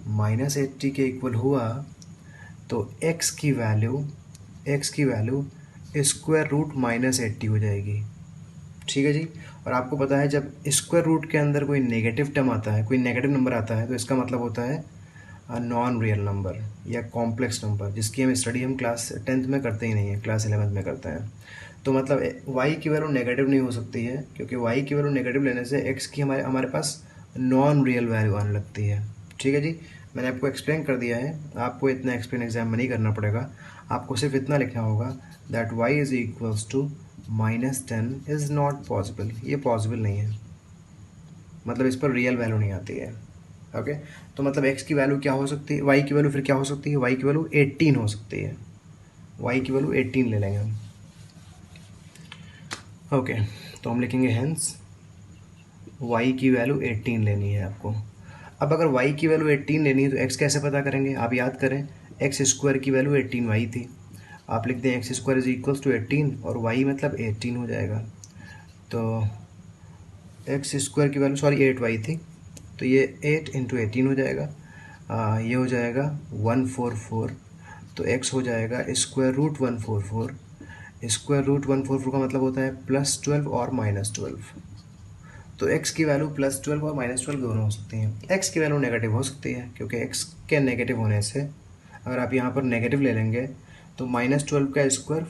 -80 के इक्वल हुआ तो x की वैल्यू स्क्वायर रूट -80 हो जाएगी। ठीक है जी। और आपको पता है जब स्क्वायर रूट के अंदर कोई नेगेटिव टर्म आता है, कोई नेगेटिव नंबर आता है, तो इसका मतलब होता है नॉन रियल नंबर या कॉम्प्लेक्स नंबर, जिसकी स्टडी हम क्लास 10th में करते ही नहीं है, क्लास 11th में करते हैं। तो मतलब y की वैल्यू नेगेटिव नहीं हो सकती है, क्योंकि y की वैल्यू नेगेटिव लेने से x की हमारे पास नॉन रियल वैल्यू आने लगती है। ठीक है जी, मैंने आपको एक्सप्लेन कर दिया है, आपको इतना एक्सप्लेन एग्जाम में नहीं करना पड़ेगा, आपको सिर्फ इतना लिखना होगा that y is equals to -10 is not possible. ये पॉसिबल नहीं है, मतलब इस पर रियल वैल्यू नहीं आती है। ओके, तो मतलब x की वैल्यू क्या हो सकती है, y की वैल्यू फिर क्या हो सकती है, y की वैल्यू 18 हो सकती है, y की वैल्यू 18 ले लेंगे हम। ओके, तो हम लिखेंगे हेंस y की वैल्यू 18 लेनी है आपको। अब अगर y की वैल्यू 18 लेनी है तो x कैसे पता करेंगे, आप याद करें x² की वैल्यू 18y थी, आप लिखते हैं x² इज इक्वल्स टू 18 और y मतलब 18 हो जाएगा। तो x² की वैल्यू 8y थी, तो ये 8 इंटू 18 हो जाएगा, ये हो जाएगा 144। तो x हो जाएगा स्क्वायर रूट 144। स्क्वायर रूट 144 का मतलब होता है +12 और -12। तो x की वैल्यू +12 और -12 दोनों हो सकती हैं। x की वैल्यू नेगेटिव हो सकती है, क्योंकि x के नेगेटिव होने से अगर आप यहाँ पर नेगेटिव ले लेंगे तो -12 का स्क्वायर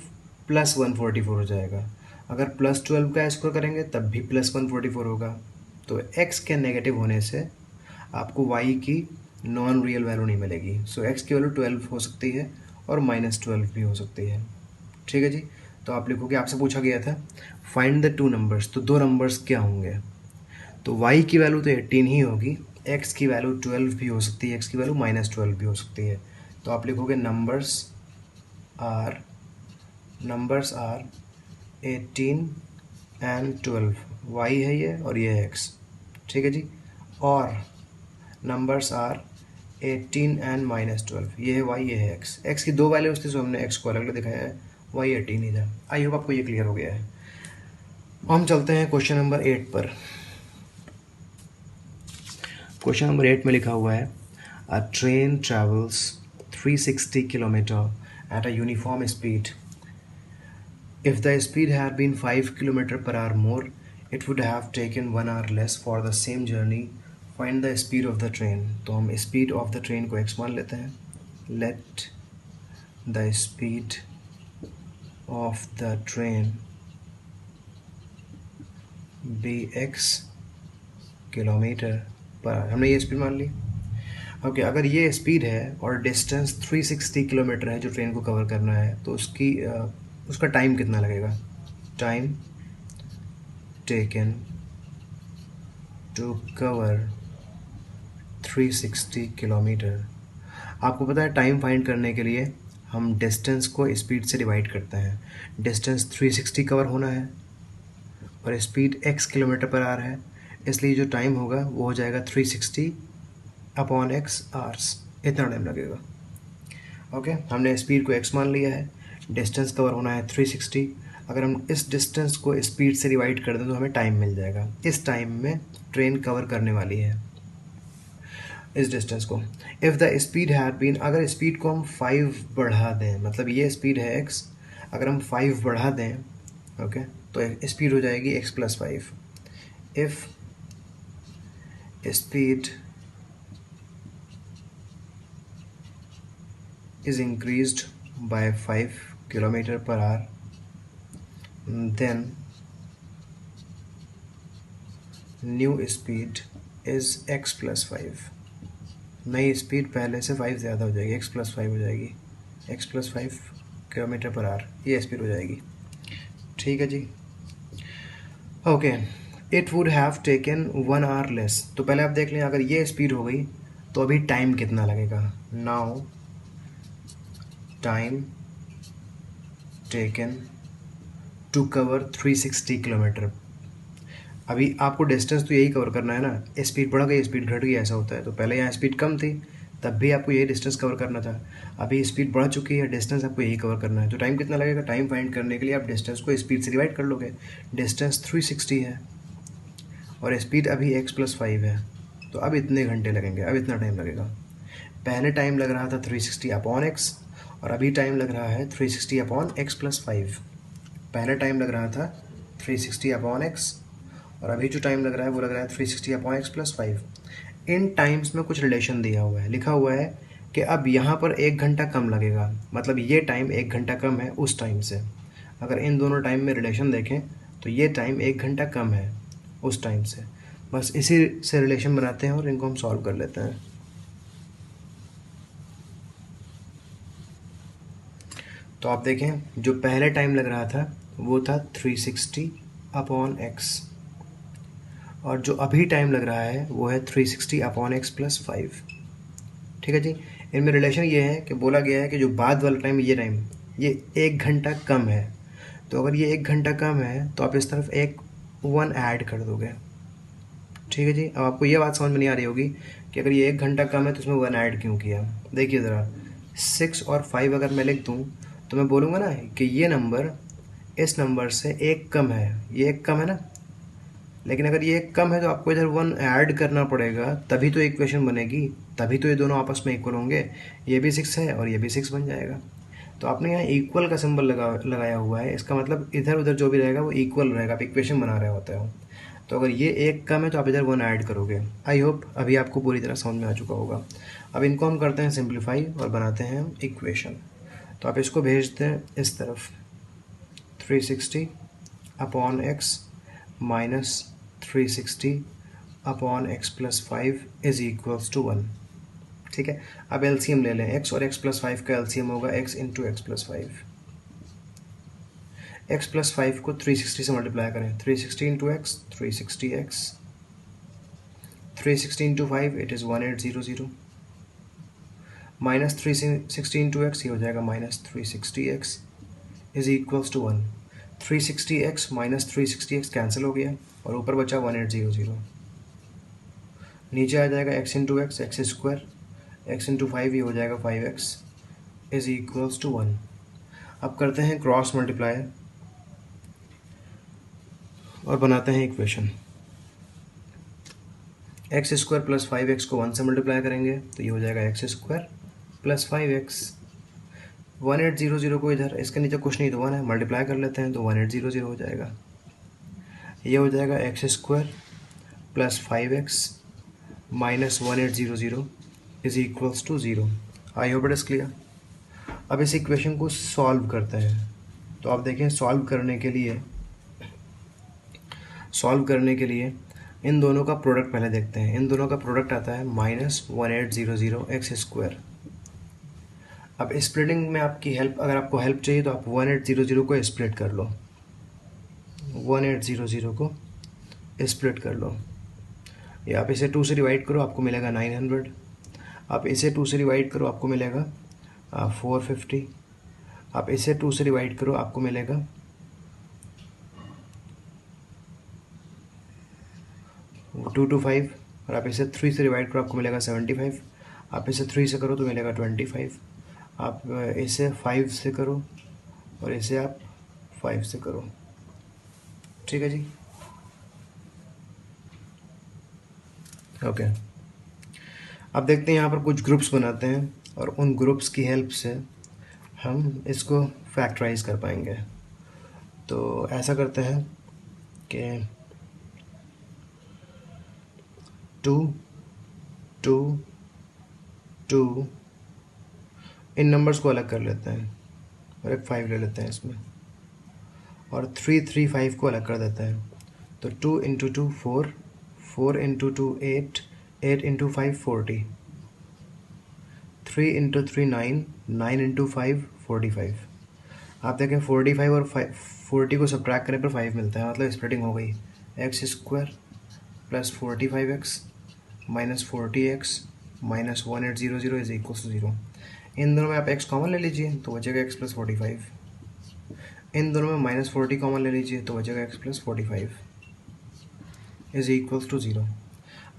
+144 हो जाएगा। अगर +12 का स्क्वायर करेंगे तब भी +144 होगा। तो x के नेगेटिव होने से आपको y की नॉन रियल वैल्यू नहीं मिलेगी। सो x की वैल्यू 12 हो सकती है और -12 भी हो सकती है। ठीक है जी, तो आप लिखोगे आपसे पूछा गया था फाइंड द 2 नंबर्स, तो 2 नंबर्स क्या होंगे। तो y की वैल्यू तो 18 ही होगी, x की वैल्यू 12 भी हो सकती है, x की वैल्यू -12 भी हो सकती है। तो आप लिखोगे नंबर्स आर 18 एंड 12, y है ये और ये है x, ठीक है जी। और नंबर्स आर 18 एंड -12, ये है y, ये है x। x की दो वैल्यूज थी, सो हमने x को अलग अलग दिखाया है, y 18 ही था। आई होप आपको ये क्लियर हो गया है। हम चलते हैं क्वेश्चन नंबर 8 पर। क्वेश्चन नंबर 8 में लिखा हुआ है a train travels 360 kilometre at a uniform speed. If the speed had been 5 kilometre per hour more, it would have taken 1 hour less for the same journey. Find the speed of the train. तो हम speed of the train को x मान लेते हैं। Let the speed of the train be x kilometre per hour. हमने ये speed मान ली। Okay, अगर ये स्पीड है और डिस्टेंस 360 किलोमीटर है जो ट्रेन को कवर करना है, तो उसका टाइम कितना लगेगा? Time taken to cover 360 kilometre. आपको पता है टाइम फाइंड करने के लिए हम डिस्टेंस को स्पीड से डिवाइड करते हैं। डिस्टेंस 360 कवर होना है और speed x kilometre per our है, इसलिए जो टाइम होगा वो हो जाएगा 360 अपॉन x आवर्स। इतना टाइम लगेगा। ओके, हमने स्पीड को x मान लिया है, डिस्टेंस कवर होना है 360। अगर हम इस डिस्टेंस को स्पीड से डिवाइड कर दें तो हमें टाइम मिल जाएगा। इस टाइम में ट्रेन कवर करने वाली है इस डिस्टेंस को। If the speed had been, अगर स्पीड को हम 5 बढ़ा दें, मतलब ये स्पीड है x, अगर हम 5 बढ़ा दें, ओके, तो स्पीड हो जाएगी x + 5। If speed is increased by 5 kilometer per hour, then new speed is x + 5। नई स्पीड पहले से 5 ज़्यादा हो जाएगी, x + 5 हो जाएगी, x + 5 किलोमीटर पर आवर, ये स्पीड हो जाएगी। ठीक है जी। Okay, it would have taken 1 hour less. तो पहले आप देख लें, अगर ये स्पीड हो गई तो अभी टाइम कितना लगेगा? Now time taken to cover 360 kilometre. अभी आपको डिस्टेंस तो यही कवर करना है ना, स्पीड बढ़ गई स्पीड घट गई, ऐसा होता है। तो पहले यहाँ स्पीड कम थी, तब भी आपको यही डिस्टेंस कवर करना था। अभी स्पीड बढ़ चुकी है, डिस्टेंस आपको यही कवर करना है। तो टाइम कितना लगेगा? टाइम फाइंड करने के लिए आप डिस्टेंस को स्पीड से डिवाइड कर लोगे। डिस्टेंस 360 है और स्पीड अभी x + 5 है, तो अब इतने घंटे लगेंगे, अब इतना टाइम लगेगा। पहले टाइम लग रहा था 360 अपॉन x, और अभी टाइम लग रहा है 360 अपॉन x + 5। पहले टाइम लग रहा था 360 अपॉन x, और अभी जो टाइम लग रहा है वो लग रहा है 360 अपॉन x + 5। इन टाइम्स में कुछ रिलेशन दिया हुआ है, लिखा हुआ है कि अब यहाँ पर 1 घंटा कम लगेगा, मतलब ये टाइम 1 घंटा कम है उस टाइम से। अगर इन दोनों टाइम में रिलेशन देखें तो ये टाइम 1 घंटा कम है उस टाइम से। बस इसी से रिलेशन बनाते हैं और इनको हम सॉल्व कर लेते हैं। तो आप देखें, जो पहले टाइम लग रहा था वो था 360 अपॉन x, और जो अभी टाइम लग रहा है वो है 360 अपॉन x + 5। ठीक है जी। इनमें रिलेशन ये है कि बोला गया है कि जो बाद वाला टाइम, ये 1 घंटा कम है। तो अगर ये 1 घंटा कम है तो आप इस तरफ एक 1 ऐड कर दोगे। ठीक है जी। अब आपको ये बात समझ में नहीं आ रही होगी कि अगर ये 1 घंटा कम है तो इसमें 1 ऐड क्यों किया। देखिए ज़रा, 6 और 5 अगर मैं लिख दूँ तो मैं बोलूँगा ना कि ये नंबर इस नंबर से 1 कम है, ये 1 कम है ना। लेकिन अगर ये 1 कम है तो आपको इधर 1 ऐड करना पड़ेगा, तभी तो इक्वेशन बनेगी, तभी तो ये दोनों आपस में इक्वल होंगे। ये भी 6 है और ये भी 6 बन जाएगा। तो आपने यहाँ इक्वल का सिंबल लगाया हुआ है, इसका मतलब इधर उधर जो भी रहेगा वो इक्वल रहेगा। आप इक्वेशन बना रहे होते हो, तो अगर ये 1 कम है तो आप इधर 1 ऐड करोगे। आई होप अभी आपको पूरी तरह समझ में आ चुका होगा। अब इनको हम करते हैं सिंप्लीफाई और बनाते हैं हम इक्वेशन। तो आप इसको भेज दें इस तरफ, 360 upon x minus 360 upon x + 5 is equals to 1। ठीक है। अब एलसीएम ले लें, x और x + 5 का एलसीएम होगा x इंटू x + 5। x + 5 को 360 से मल्टीप्लाई करें, 360 into x, 360x 360 into 5 it is 1800, minus 360 into x ये हो जाएगा -360x is equals to 1। 360x minus 360x cancel हो गया और ऊपर बचा 1800। नीचे आ जाएगा x into x, x square, x into 5 ये हो जाएगा 5x इज इक्वल्स टू 1। अब करते हैं क्रॉस मल्टीप्लाई और बनाते हैं equation. X square plus 5x को 1 से मल्टीप्लाई करेंगे तो ये हो जाएगा एक्स स्क्वायर प्लस 5x। 1800 को इधर इसके नीचे कुछ नहीं तो 1 है, मल्टीप्लाई कर लेते हैं तो 1800 हो जाएगा। ये हो जाएगा x square plus 5x minus 1800 is equals to 0। I hope it is clear. अब इस इक्वेशन को सॉल्व करते हैं। तो आप देखें सॉल्व करने के लिए इन दोनों का प्रोडक्ट पहले देखते हैं। इन दोनों का प्रोडक्ट आता है -1800 एक्स स्क्वायर। अब स्प्लिटिंग में आपकी हेल्प, अगर आपको हेल्प चाहिए तो आप 1800 को स्प्लिट कर लो, 1800 को स्प्लिट कर लो। या आप इसे 2 से डिवाइड करो आपको मिलेगा 900। आप इसे 2 से डिवाइड करो आपको मिलेगा 450। आप इसे 2 से डिवाइड करो आपको मिलेगा 225। और आप इसे 3 से डिवाइड करो आपको मिलेगा 75। आप इसे 3 से करो तो मिलेगा 25। आप इसे 5 से करो और इसे आप 5 से करो। ठीक है जी, ओके। अब देखते हैं यहाँ पर कुछ ग्रुप्स बनाते हैं और उन ग्रुप्स की हेल्प से हम इसको फैक्टराइज कर पाएंगे। तो ऐसा करते हैं कि 2 2 2 इन नंबर्स को अलग कर लेते हैं और एक 5 ले लेते हैं इसमें, और 3 3 5 को अलग कर देते हैं। तो 2 into 2 4, 4 into 2 8, 8 into 5 40, 3 into 3 9, 9 into 5 45। आप देखें 45 और 40 को सब्ट्रैक्ट करें पर 5 मिलता है, मतलब स्प्लिटिंग हो गई। X square plus 45x minus 40x minus 1800 is equal to 0। इन दोनों में आप x कॉमन ले लीजिए तो बचेगा x प्लस 45। इन दोनों में -40 कॉमन ले लीजिए तो बचेगा x plus 45 is equals to 0।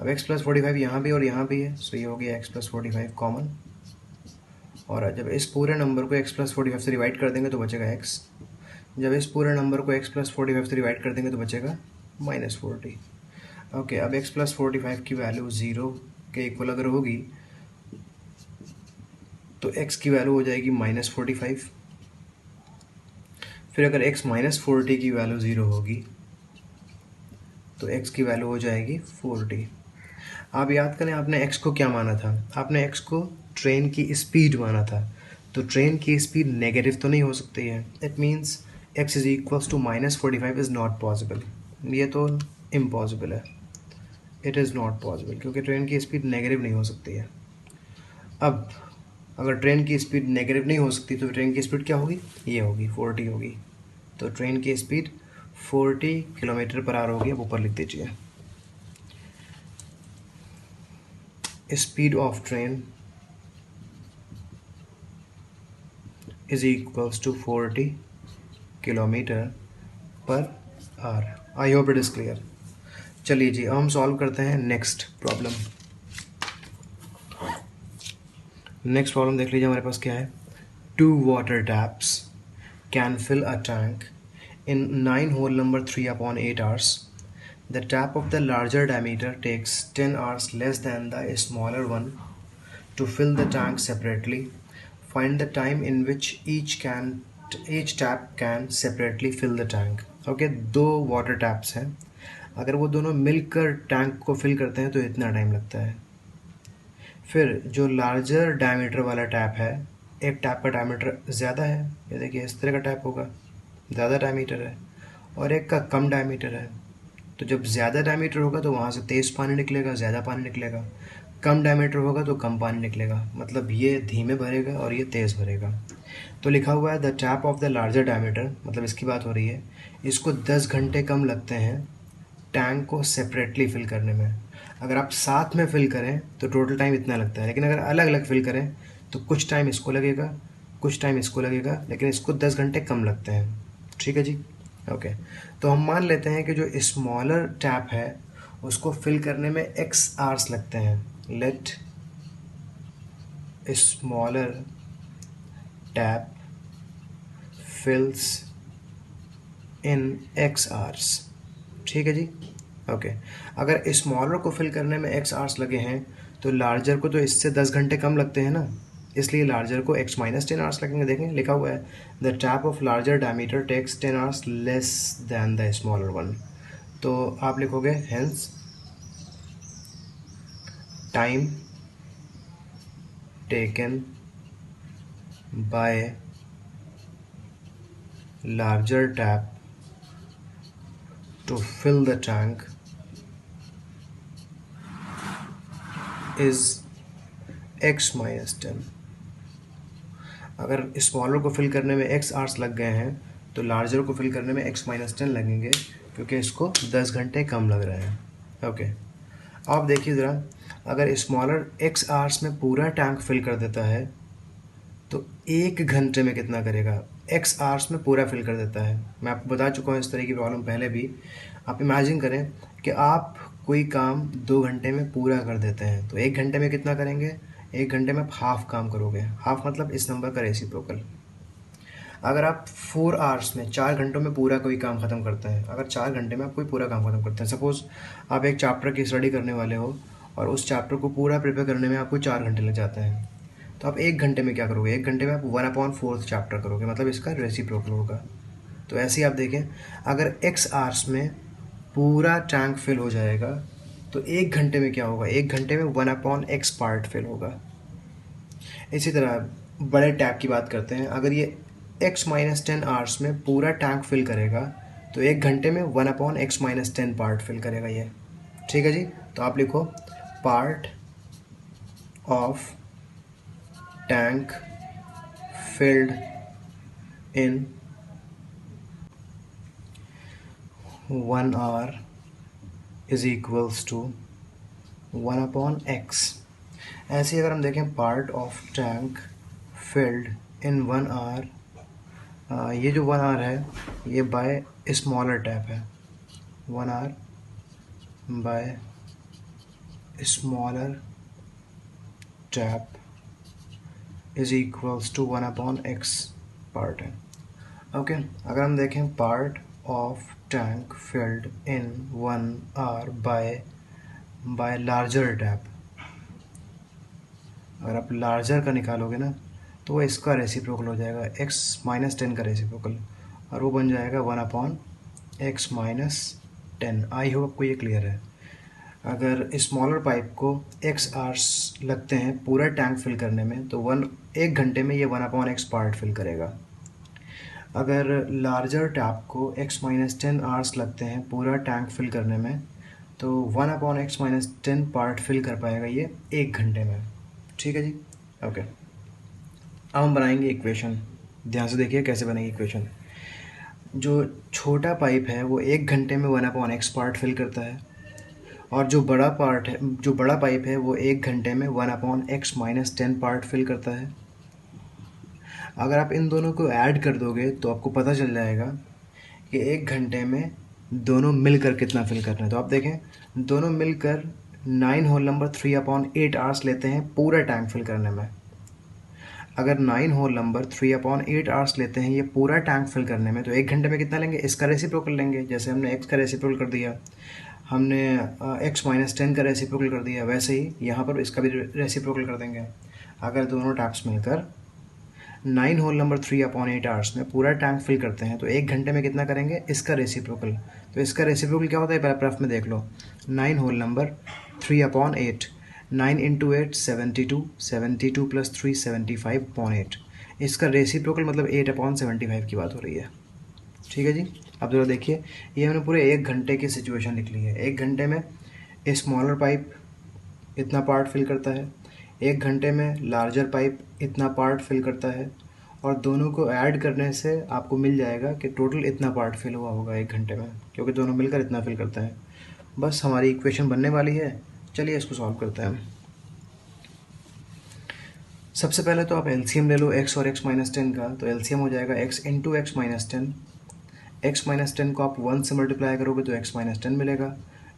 अब x प्लस 45 यहाँ भी और यहाँ भी है, सो ये हो गया x प्लस 45 कॉमन। और जब इस पूरे नंबर को x प्लस 45 से डिवाइड कर देंगे तो बचेगा x। जब इस पूरे नंबर को x प्लस 45 से डिवाइड कर देंगे तो बचेगा -40। ओके, अब x प्लस 45 की वैल्यू 0 के इक्वल अगर होगी तो x की वैल्यू हो जाएगी -45। फिर अगर x माइनस 40 की वैल्यू 0 होगी तो x की वैल्यू हो जाएगी 40। आप याद करें आपने x को क्या माना था, आपने x को ट्रेन की स्पीड माना था। तो ट्रेन की स्पीड नेगेटिव तो नहीं हो सकती है। It means x is equals to -45 is not possible. ये तो इम्पॉसिबल है, इट इज़ नॉट पॉसिबल, क्योंकि ट्रेन की स्पीड नेगेटिव नहीं हो सकती है। अब अगर ट्रेन की स्पीड नेगेटिव नहीं हो सकती तो ट्रेन की स्पीड क्या होगी, ये होगी 40 होगी। तो ट्रेन की स्पीड 40 किलोमीटर पर आवर होगी। अब ऊपर लिख दीजिए speed of train is equals to 40 kilometre per hour. I hope it is clear. चलिए जी, अब हम सॉल्व करते हैं नेक्स्ट प्रॉब्लम। नेक्स्ट प्रॉब्लम देख लीजिए हमारे पास क्या है। 2 water taps can fill a tank in 9 hole number 3/8 hours. The tap of the larger diameter takes 10 hours less than the smaller one to fill the tank separately. Find the time in which each tap can separately fill the tank. Okay, 2 water taps हैं, अगर वो दोनों मिलकर tank को fill करते हैं तो इतना टाइम लगता है। फिर जो लार्जर डायमीटर वाला टैप है, एक टैप का डायमीटर ज़्यादा है, ये देखिए इस तरह का टैप होगा, ज़्यादा डायमीटर है, और एक का कम डायमीटर है। तो जब ज़्यादा डायमीटर होगा तो वहाँ से तेज़ पानी निकलेगा, ज़्यादा पानी निकलेगा। कम डायमीटर होगा तो कम पानी निकलेगा, मतलब ये धीमे भरेगा और ये तेज़ भरेगा। तो लिखा हुआ है the tap of the larger diameter, मतलब इसकी बात हो रही है, इसको 10 घंटे कम लगते हैं टैंक को सेपरेटली फिल करने में। अगर आप साथ में फिल करें तो टोटल टाइम इतना लगता है, लेकिन अगर अलग अलग फिल करें तो कुछ टाइम इसको लगेगा, कुछ टाइम इसको लगेगा, लेकिन इसको 10 घंटे कम लगते हैं। ठीक है जी, ओके। तो हम मान लेते हैं कि जो स्मॉलर टैप है उसको फिल करने में x आवर्स लगते हैं। लेट स्मॉलर टैप फिल्स इन x आवर्स। ठीक है जी, ओके। अगर स्मॉलर को फिल करने में x आवर्स लगे हैं तो लार्जर को तो इससे 10 घंटे कम लगते हैं ना, इसलिए लार्जर को x माइनस 10 आवर्स लगेंगे। देखें लिखा हुआ है the tap of larger diameter takes 10 hours less than the smaller one. तो आप लिखोगे hence time taken by larger tap to fill the tank is x minus 10। अगर स्मॉलर को फिल करने में x आवर्स लग गए हैं तो लार्जर को फिल करने में x माइनस 10 लगेंगे, क्योंकि इसको 10 घंटे कम लग रहे हैं। ओके, आप देखिए ज़रा, अगर स्मॉलर x आवर्स में पूरा टैंक फिल कर देता है तो 1 घंटे में कितना करेगा? x आवर्स में पूरा फिल कर देता है। मैं आपको बता चुका हूँ इस तरह की प्रॉब्लम पहले भी। आप इमेजिन करें कि आप कोई काम 2 घंटे में पूरा कर देते हैं, तो 1 घंटे में कितना करेंगे? 1 घंटे में आप हाफ काम करोगे। हाफ मतलब इस नंबर का रेसिप्रोकल। अगर आप 4 आवर्स में 4 घंटों में पूरा कोई काम ख़त्म करते हैं, अगर 4 घंटे में आप कोई पूरा काम ख़त्म करते हैं, सपोज़ आप एक चैप्टर की स्टडी करने वाले हो और उस चैप्टर को पूरा प्रिपेयर करने में आपको 4 घंटे लग जाते हैं, तो आप 1 घंटे में क्या करोगे? 1 घंटे में आप 1/4 चैप्टर करोगे, मतलब इसका रेसिप्रोकल होगा। तो ऐसे ही आप देखें, अगर x आवर्स में पूरा टैंक फिल हो जाएगा तो 1 घंटे में क्या होगा? 1 घंटे में 1/x पार्ट फिल होगा। इसी तरह बड़े टैप की बात करते हैं, अगर ये x माइनस 10 आवर्स में पूरा टैंक फिल करेगा तो 1 घंटे में 1/x माइनस 10 पार्ट फिल करेगा ये। ठीक है जी, तो आप लिखो part of tank filled in 1 hour is equals to 1/x। ऐसे ही अगर हम देखें part of tank filled in 1 hour, ये जो 1 आवर है ये बाय स्मॉलर टैप है। 1 hour by smaller tap is equals to 1/x part है। ओके, अगर हम देखें part of tank filled in 1 hour by larger tap, अगर आप लार्जर का निकालोगे ना तो वो इसका रेसिप्रोकल हो जाएगा, x माइनस 10 का रेसिप्रोकल, और वो बन जाएगा 1/x माइनस 10। आई होप आपको ये क्लियर है। अगर स्मॉलर पाइप को x आवर्स लगते हैं पूरा टैंक फिल करने में तो 1 घंटे में ये 1/x पार्ट फिल करेगा। अगर लार्जर टैप को x माइनस 10 आवर्स लगते हैं पूरा टैंक फिल करने में तो 1/x माइनस 10 पार्ट फिल कर पाएगा ये 1 घंटे में। ठीक है जी, ओके। अब हम बनाएंगे इक्वेशन। ध्यान से देखिए कैसे बनेगी इक्वेशन। जो छोटा पाइप है वो 1 घंटे में 1/x पार्ट फिल करता है, और जो बड़ा पाइप है वो 1 घंटे में 1/x माइनस 10 पार्ट फिल करता है। अगर आप इन दोनों को ऐड कर दोगे तो आपको पता चल जाएगा कि 1 घंटे में दोनों मिलकर कितना फिल करना है। तो आप देखें, दोनों मिलकर 9 होल नंबर 3/8 आवर्स लेते हैं पूरा टैंक फिल करने में। अगर 9 होल नंबर 3/8 आवर्स लेते हैं ये पूरा टैंक फिल करने में, तो 1 घंटे में कितना लेंगे? इसका रेसिप्रोकल लेंगे। जैसे हमने x का रेसिप्रोकल कर दिया, हमने x माइनस 10 का रेसिप्रोकल कर दिया, वैसे ही यहाँ पर इसका भी रेसिप्रोकल कर देंगे। अगर दोनों टैंक्स मिलकर 9 होल नंबर 3/8 आवर्स में पूरा टैंक फिल करते हैं तो 1 घंटे में कितना करेंगे? इसका रेसिप्रोकल। तो इसका रेसिप्रोकल क्या होता है? पैराग्राफ में देख लो, 9 होल नंबर 3/8, 9 इंटू 8 72, 72 प्लस 3 75/8। इसका रेसिप्रोकल मतलब 8/75 की बात हो रही है। ठीक है जी, अब जरा देखिए, ये हमने पूरे 1 घंटे की सिचुएशन लिख ली है। 1 घंटे में स्मॉलर पाइप इतना पार्ट फिल करता है, 1 घंटे में लार्जर पाइप इतना पार्ट फिल करता है, और दोनों को ऐड करने से आपको मिल जाएगा कि टोटल इतना पार्ट फिल हुआ होगा 1 घंटे में, क्योंकि दोनों मिलकर इतना फिल करता है। बस हमारी इक्वेशन बनने वाली है। चलिए इसको सॉल्व करते हैं। सबसे पहले तो आप एलसीएम ले लो x और x माइनस 10 का, तो एलसीएम हो जाएगा x into X minus 10। X minus 10 को आप 1 से मल्टीप्लाई करोगे तो x माइनस 10 मिलेगा,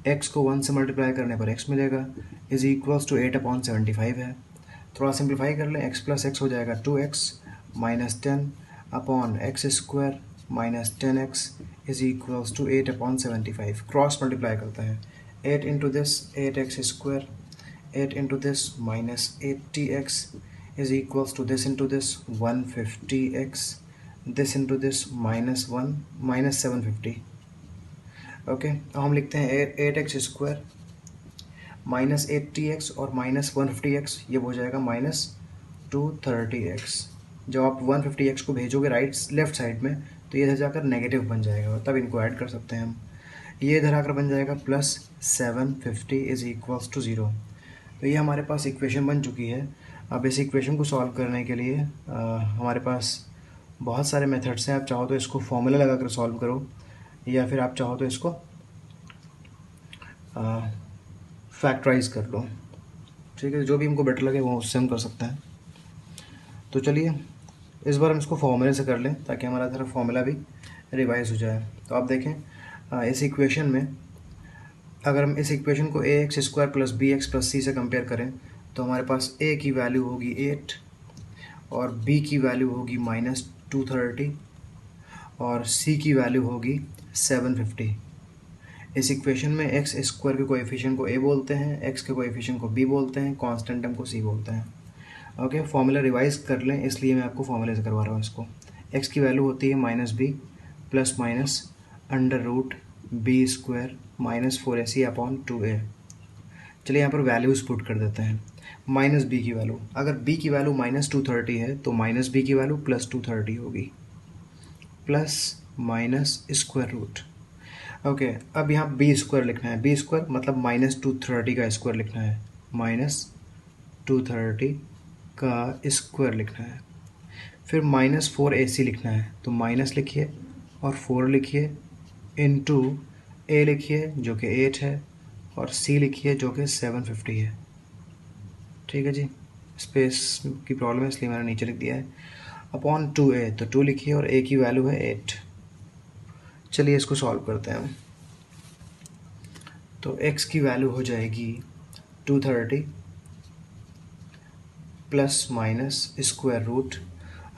x को 1 से मल्टीप्लाई करने पर x मिलेगा, इज इक्वल्स टू 8/75 है। थोड़ा सिंप्लीफाई कर लें, x प्लस एक्स हो जाएगा 2x minus 10 upon x square minus 10x is equals to 8/75। Cross multiply करते हैं, 8 into this 8x square, 8 into this minus 80x is equals to this into this 150x, this into this minus 1 minus 750। Okay, अब हम लिखते हैं 8x square minus 80x और minus 150x, ये हो जाएगा माइनस 230x। जब आप 150x को भेजोगे राइट लेफ्ट साइड में तो ये इधर जाकर नेगेटिव बन जाएगा, तब इनको ऐड कर सकते हैं हम। ये इधर आकर बन जाएगा प्लस 750 इज इक्वल्स टू 0। तो ये हमारे पास इक्वेशन बन चुकी है। अब इस इक्वेशन को सॉल्व करने के लिए हमारे पास बहुत सारे मेथड्स हैं। आप चाहो तो इसको फॉर्मूला लगा कर सॉल्व करो, या फिर आप चाहो तो इसको फैक्टराइज कर लो, ठीक है, जो भी हमको बेटर लगे वो उससे हम कर सकते हैं। तो चलिए इस बार हम इसको फॉर्मूले से कर लें ताकि हमारा तरफ फॉर्मूला भी रिवाइज हो जाए। तो आप देखें इस इक्वेशन में अगर हम इस इक्वेशन को ax square plus bx plus c से कंपेयर करें तो हमारे पास a की वैल्यू होगी 8 और b की वैल्यू होगी माइनस 230 और c की वैल्यू होगी 750। इस इक्वेशन में x स्क्वायर के कोएफिशिएंट को a बोलते हैं, x के कोएफिशिएंट को b बोलते हैं, कांस्टेंट टर्म को c बोलते हैं। ओके, फॉर्मूला रिवाइज कर लें, इसलिए मैं आपको फॉर्मूले से करवा रहा हूँ इसको। x की वैल्यू होती है minus b plus minus under root b square minus 4ac upon 2a। चलिए यहाँ पर वैल्यूज पुट कर देते हैं। माइनस बी की वैल्यू, अगर b की वैल्यू माइनस 230 है तो माइनस b की वैल्यू प्लस 230 होगी, plus minus square root. Okay, अब यहाँ बी स्क्वायर लिखना है, बी स्क्वायर मतलब माइनस 230 का स्क्वायर लिखना है, माइनस 230 का स्क्वायर लिखना है। फिर माइनस 4ac लिखना है, तो माइनस लिखिए और 4 लिखिए इंटू a लिखिए जो कि 8 है और c लिखिए जो कि 750 है। ठीक है जी, स्पेस की प्रॉब्लम है इसलिए मैंने नीचे लिख दिया है, अपॉन 2a, तो 2 लिखिए और a की वैल्यू है 8। चलिए इसको सॉल्व करते हैं हम। तो x की वैल्यू हो जाएगी 230 प्लस माइनस स्क्वायर रूट।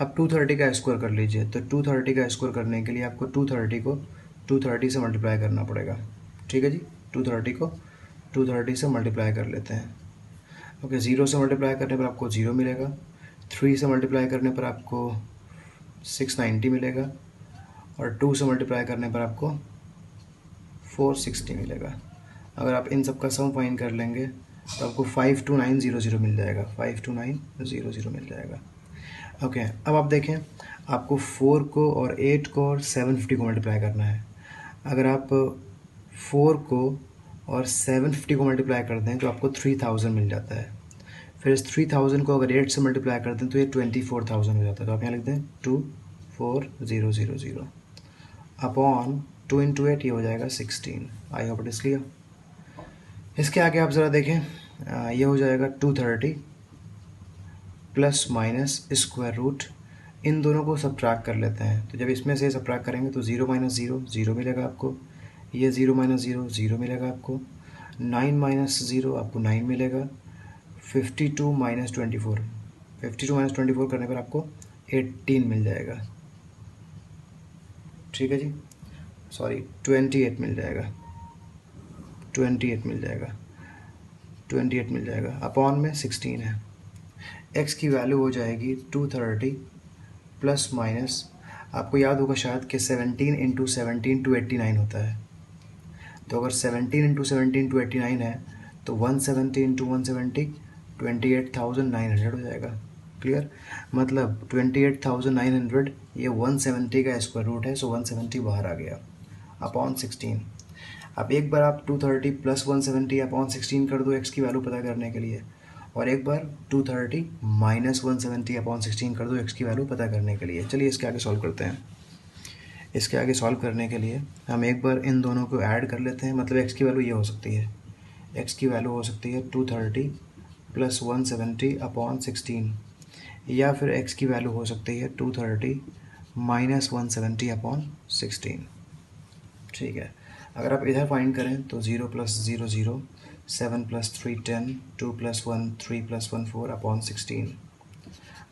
अब 230 का स्क्वायर कर लीजिए, तो 230 का स्क्वायर करने के लिए आपको 230 को 230 से मल्टीप्लाई करना पड़ेगा। ठीक है जी, 230 को 230 से मल्टीप्लाई कर लेते हैं। ओके, 0 से मल्टीप्लाई करने पर आपको 0 मिलेगा, 3 से मल्टीप्लाई करने पर आपको 690 मिलेगा और 2 से मल्टीप्लाई करने पर आपको 460 मिलेगा। अगर आप इन सब का सम फाइंड कर लेंगे तो आपको 52900 मिल जाएगा, 52900 मिल जाएगा। ओके, अब आप देखें आपको 4 को और 8 को और 750 को मल्टीप्लाई करना है। अगर आप 4 को और 750 को मल्टीप्लाई करते हैं तो आपको 3000 मिल जाता है। फिर इस 3000 को अगर 8 से मल्टीप्लाई करते हैं तो ये 24000 हो जाता है। तो आप यहाँ लिख दें 24000 अपॉन 2 इंटू 8, ये हो जाएगा 16। आई होप इट इज क्लियर। इसके आगे आप ज़रा देखें, ये हो जाएगा 230 प्लस माइनस स्क्वायर रूट। इन दोनों को सब्ट्रैक्ट कर लेते हैं, तो जब इसमें से सब्ट्रैक्ट करेंगे तो 0 माइनस 0 0 मिलेगा आपको, ये 0 माइनस 0 0 मिलेगा आपको, 9 माइनस 0 आपको 9 मिलेगा, 52 माइनस 24 करने पर आपको 18 मिल जाएगा। ठीक है जी, सॉरी 28 मिल जाएगा, 28 मिल जाएगा, 28 मिल जाएगा। अपॉन में 16 है। x की वैल्यू हो जाएगी 230 प्लस माइनस, आपको याद होगा शायद कि 17 इंटू 17 289 होता है। तो अगर 17 इंटू 17 289 है तो 170 इंटू 170 28,900 हो जाएगा। क्लियर, मतलब 28,900 ये 170 का स्क्वायर रूट है, सो 170 बाहर आ गया अपॉन 16। अब एक बार आप 230 प्लस 170 अपॉन 16 कर दो x की वैल्यू पता करने के लिए, और एक बार 230 माइनस 170 अपॉन 16 कर दो x की वैल्यू पता करने के लिए। चलिए इसके आगे सॉल्व करते हैं। इसके आगे सॉल्व करने के लिए हम एक बार इन दोनों को ऐड कर लेते हैं, मतलब x की वैल्यू ये हो सकती है, एक्स की वैल्यू हो सकती है 230 प्लस 170 अपॉन 16, या फिर एक्स की वैल्यू हो सकती है 230 माइनस 170 अपॉन 16। ठीक है, अगर आप इधर फाइंड करें तो 0 plus 0 0, 7 plus 3 10, 2 plus 1 3 plus 1 4 upon 16।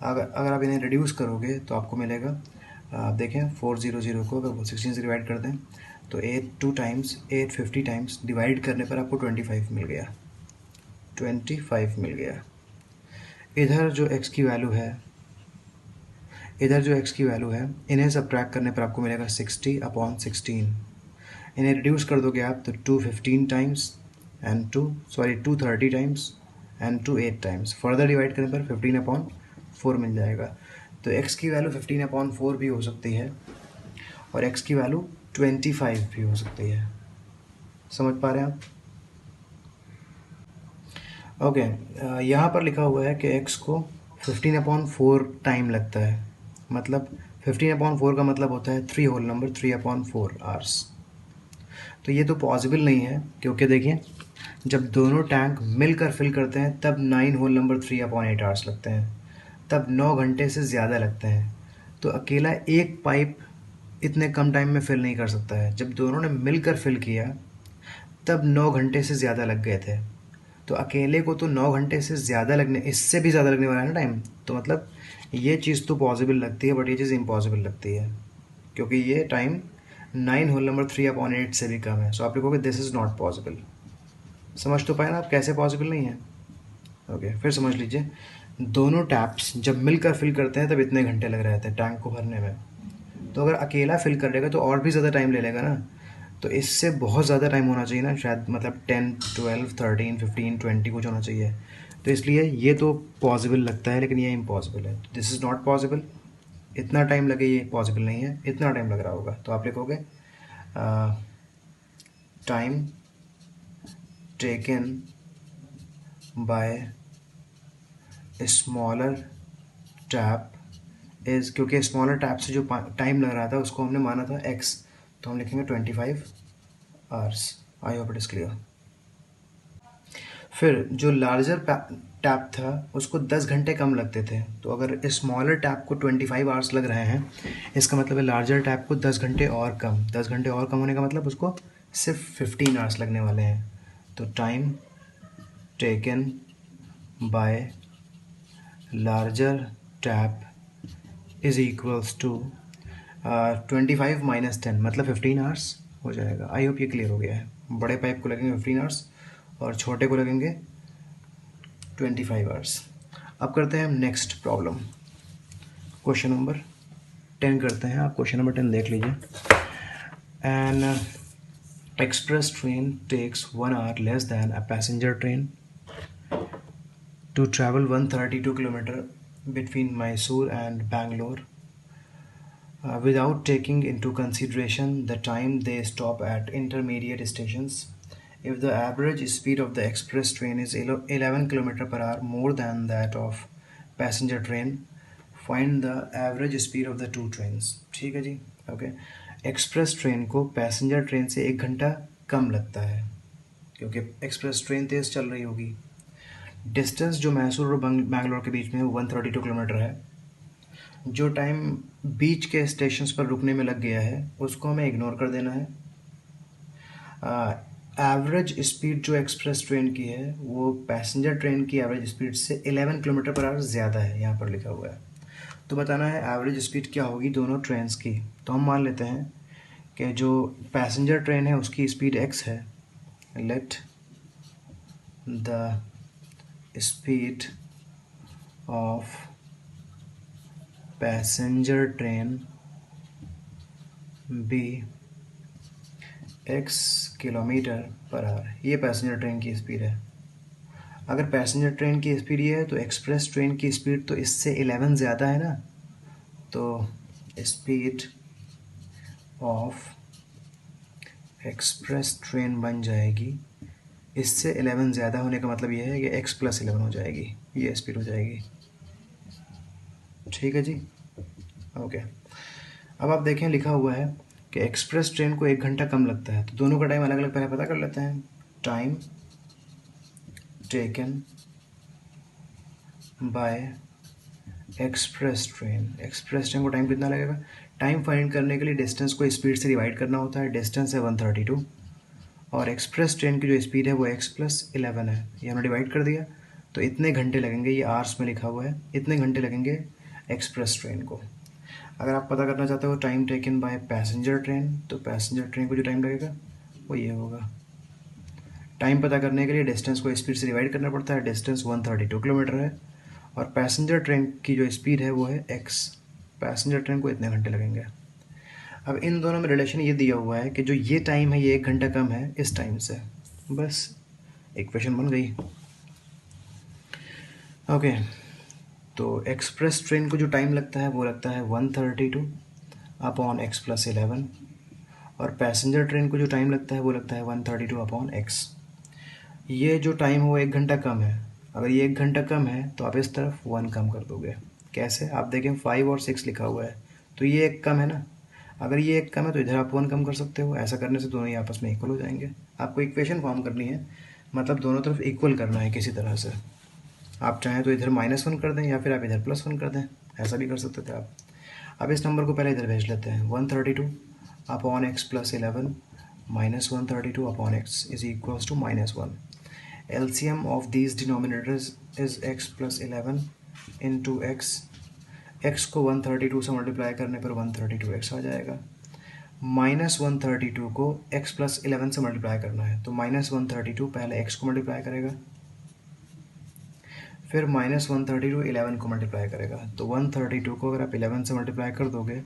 अगर आप इन्हें रिड्यूस करोगे तो आपको मिलेगा, आप देखें 400 को अगर 16 से डिवाइड कर दें तो 850 टाइम्स डिवाइड करने पर आपको 25 मिल गया, 25 मिल गया। इधर जो x की वैल्यू है, इन्हें सब्ट्रैक्ट करने पर आपको मिलेगा 60 अपॉन 16। इन्हें रिड्यूस कर दोगे आप तो 215 times and 230 times and 8 times, further divide करने पर 15 अपॉन 4 मिल जाएगा। तो x की वैल्यू 15 अपॉन 4 भी हो सकती है और x की वैल्यू 25 भी हो सकती है। समझ पा रहे हैं आप? ओके, यहाँ पर लिखा हुआ है कि x को 15 अपॉन 4 टाइम लगता है, मतलब 15 अपॉन 4 का मतलब होता है 3 होल नंबर 3 अपॉन 4 आवर्स। तो ये तो पॉसिबल नहीं है, क्योंकि देखिए जब दोनों टैंक मिलकर फिल करते हैं तब 9 होल नंबर 3 अपॉन 8 आवर्स लगते हैं, तब 9 घंटे से ज़्यादा लगते हैं। तो अकेला एक पाइप इतने कम टाइम में फिल नहीं कर सकता है। जब दोनों ने मिलकर फिल किया तब 9 घंटे से ज़्यादा लग गए थे। तो अकेले को तो 9 घंटे से ज़्यादा लगने, इससे भी ज़्यादा लगने वाला है ना टाइम। तो मतलब ये चीज़ तो पॉसिबल लगती है, बट ये चीज़ इम्पॉसिबल लगती है, क्योंकि ये टाइम 9 होल नंबर 3 अपॉन 8 से भी कम है। सो आप लिखोगे दिस इज़ नॉट पॉसिबल। समझ तो पाए ना आप कैसे पॉसिबल नहीं है? ओके, फिर समझ लीजिए, दोनों टैप्स जब मिलकर फिल करते हैं तब इतने घंटे लग रहे थे टैंक को भरने में। तो अगर अकेला फिल कर लेगा तो और भी ज़्यादा टाइम ले लेगा ना, तो इससे बहुत ज़्यादा टाइम होना चाहिए ना, शायद मतलब 10 12 13 15 20 कुछ होना चाहिए। तो इसलिए ये तो पॉसिबल लगता है, लेकिन ये इम्पॉसिबल है। दिस इज़ नॉट पॉसिबल, इतना टाइम लगे ये पॉसिबल नहीं है, इतना टाइम लग रहा होगा। तो आप लिखोगे time taken bye smaller tap is, क्योंकि स्मॉलर टैप से जो टाइम लग रहा था उसको हमने माना था x, तो हम लिखेंगे 25 hours. I hope it is clear. फिर जो लार्जर टैप था उसको 10 घंटे कम लगते थे, तो अगर स्मॉलर टैप को 25 आवर्स लग रहे हैं, इसका मतलब है लार्जर टैप को 10 घंटे और कम। 10 घंटे और कम होने का मतलब उसको सिर्फ 15 आवर्स लगने वाले हैं। तो time taken by larger tap is equals to 25 minus 10, मतलब 15 आवर्स हो जाएगा। आई होप ये क्लियर हो गया है। बड़े पाइप को लगेंगे 15 आवर्स और छोटे को लगेंगे 25 आवर्स। अब करते हैं हम नेक्स्ट प्रॉब्लम, क्वेश्चन नंबर 10 करते हैं। आप क्वेश्चन नंबर 10 देख लीजिए। An express train takes 1 hour less than a passenger train to travel 132 kilometre between Mysore and Bangalore without taking into consideration the time they stop at intermediate stations. If the average speed of the express train is 11 km per hour more than that of passenger train, find the average speed of the two trains. ठीक है जी, okay. Express train को passenger train से 1 घंटा कम लगता है, क्योंकि express train तेज़ चल रही होगी। डिस्टेंस जो मैसूर और बैंगलोर के बीच में 132 किलोमीटर है। जो टाइम बीच के स्टेशंस पर रुकने में लग गया है उसको हमें इग्नोर कर देना है। एवरेज स्पीड जो एक्सप्रेस ट्रेन की है वो पैसेंजर ट्रेन की एवरेज स्पीड से 11 किलोमीटर पर आवर ज़्यादा है, यहाँ पर लिखा हुआ है। तो बताना है एवरेज स्पीड क्या होगी दोनों ट्रेन्स की। तो हम मान लेते हैं कि जो पैसेंजर ट्रेन है उसकी स्पीड x है। Let the speed of passenger train be x kilometre per hour. ये पैसेंजर ट्रेन की स्पीड है। अगर पैसेंजर ट्रेन की स्पीड ये है तो एक्सप्रेस ट्रेन की स्पीड तो इससे 11 ज़्यादा है ना, तो स्पीड ऑफ एक्सप्रेस ट्रेन बन जाएगी, इससे 11 ज़्यादा होने का मतलब ये है कि x + 11 हो जाएगी, ये स्पीड हो जाएगी। ठीक है जी, ओके। अब आप देखें लिखा हुआ है कि एक्सप्रेस ट्रेन को 1 घंटा कम लगता है, तो दोनों का टाइम अलग अलग पहले पता कर लेते हैं। Time taken bye express train. Express train को टाइम कितना लगेगा? टाइम फाइंड करने के लिए डिस्टेंस को स्पीड से डिवाइड करना होता है। डिस्टेंस है 132 और एक्सप्रेस ट्रेन की जो स्पीड है वो x+11 है। ये हमने डिवाइड कर दिया, तो इतने घंटे लगेंगे, ये आवर्स में लिखा हुआ है, इतने घंटे लगेंगे एक्सप्रेस ट्रेन को। अगर आप पता करना चाहते हो time taken by passenger train, तो पैसेंजर ट्रेन को जो टाइम लगेगा वो ये होगा। टाइम पता करने के लिए डिस्टेंस को स्पीड से डिवाइड करना पड़ता है। डिस्टेंस 132 किलोमीटर है और पैसेंजर ट्रेन की जो स्पीड है वो है x। पैसेंजर ट्रेन को इतने घंटे लगेंगे। अब इन दोनों में रिलेशन ये दिया हुआ है कि जो ये टाइम है ये 1 घंटा कम है इस टाइम से, बस इक्वेशन बन गई। ओके, तो एक्सप्रेस ट्रेन को जो टाइम लगता है वो लगता है 132 अपॉन x+11 और पैसेंजर ट्रेन को जो टाइम लगता है वो लगता है 132 अपॉन x। ये जो टाइम है वो 1 घंटा कम है। अगर ये 1 घंटा कम है तो आप इस तरफ 1 कम कर दोगे। कैसे? आप देखें 5 और 6 लिखा हुआ है, तो ये 1 कम है ना। अगर ये 1 कम है तो इधर आप 1 कम कर सकते हो। ऐसा करने से दोनों ही आपस में इक्वल हो जाएंगे। आपको इक्वेशन फॉर्म करनी है, मतलब दोनों तरफ इक्वल करना है किसी तरह से। आप चाहें तो इधर -1 कर दें या फिर आप इधर +1 कर दें, ऐसा भी कर सकते थे आप। अब इस नंबर को पहले इधर भेज लेते हैं। 132 upon x+11 -132 upon x is equals to -1। LCM of these denominators is x+11 into x को 132 से मल्टीप्लाई करने पर 132x आ जाएगा। -132 को x+11 से मल्टीप्लाई करना है, तो -132 पहले x को मल्टीप्लाई करेगा, फिर -132 11 को मल्टीप्लाई करेगा। तो 132 को अगर आप 11 से मल्टीप्लाई कर दोगे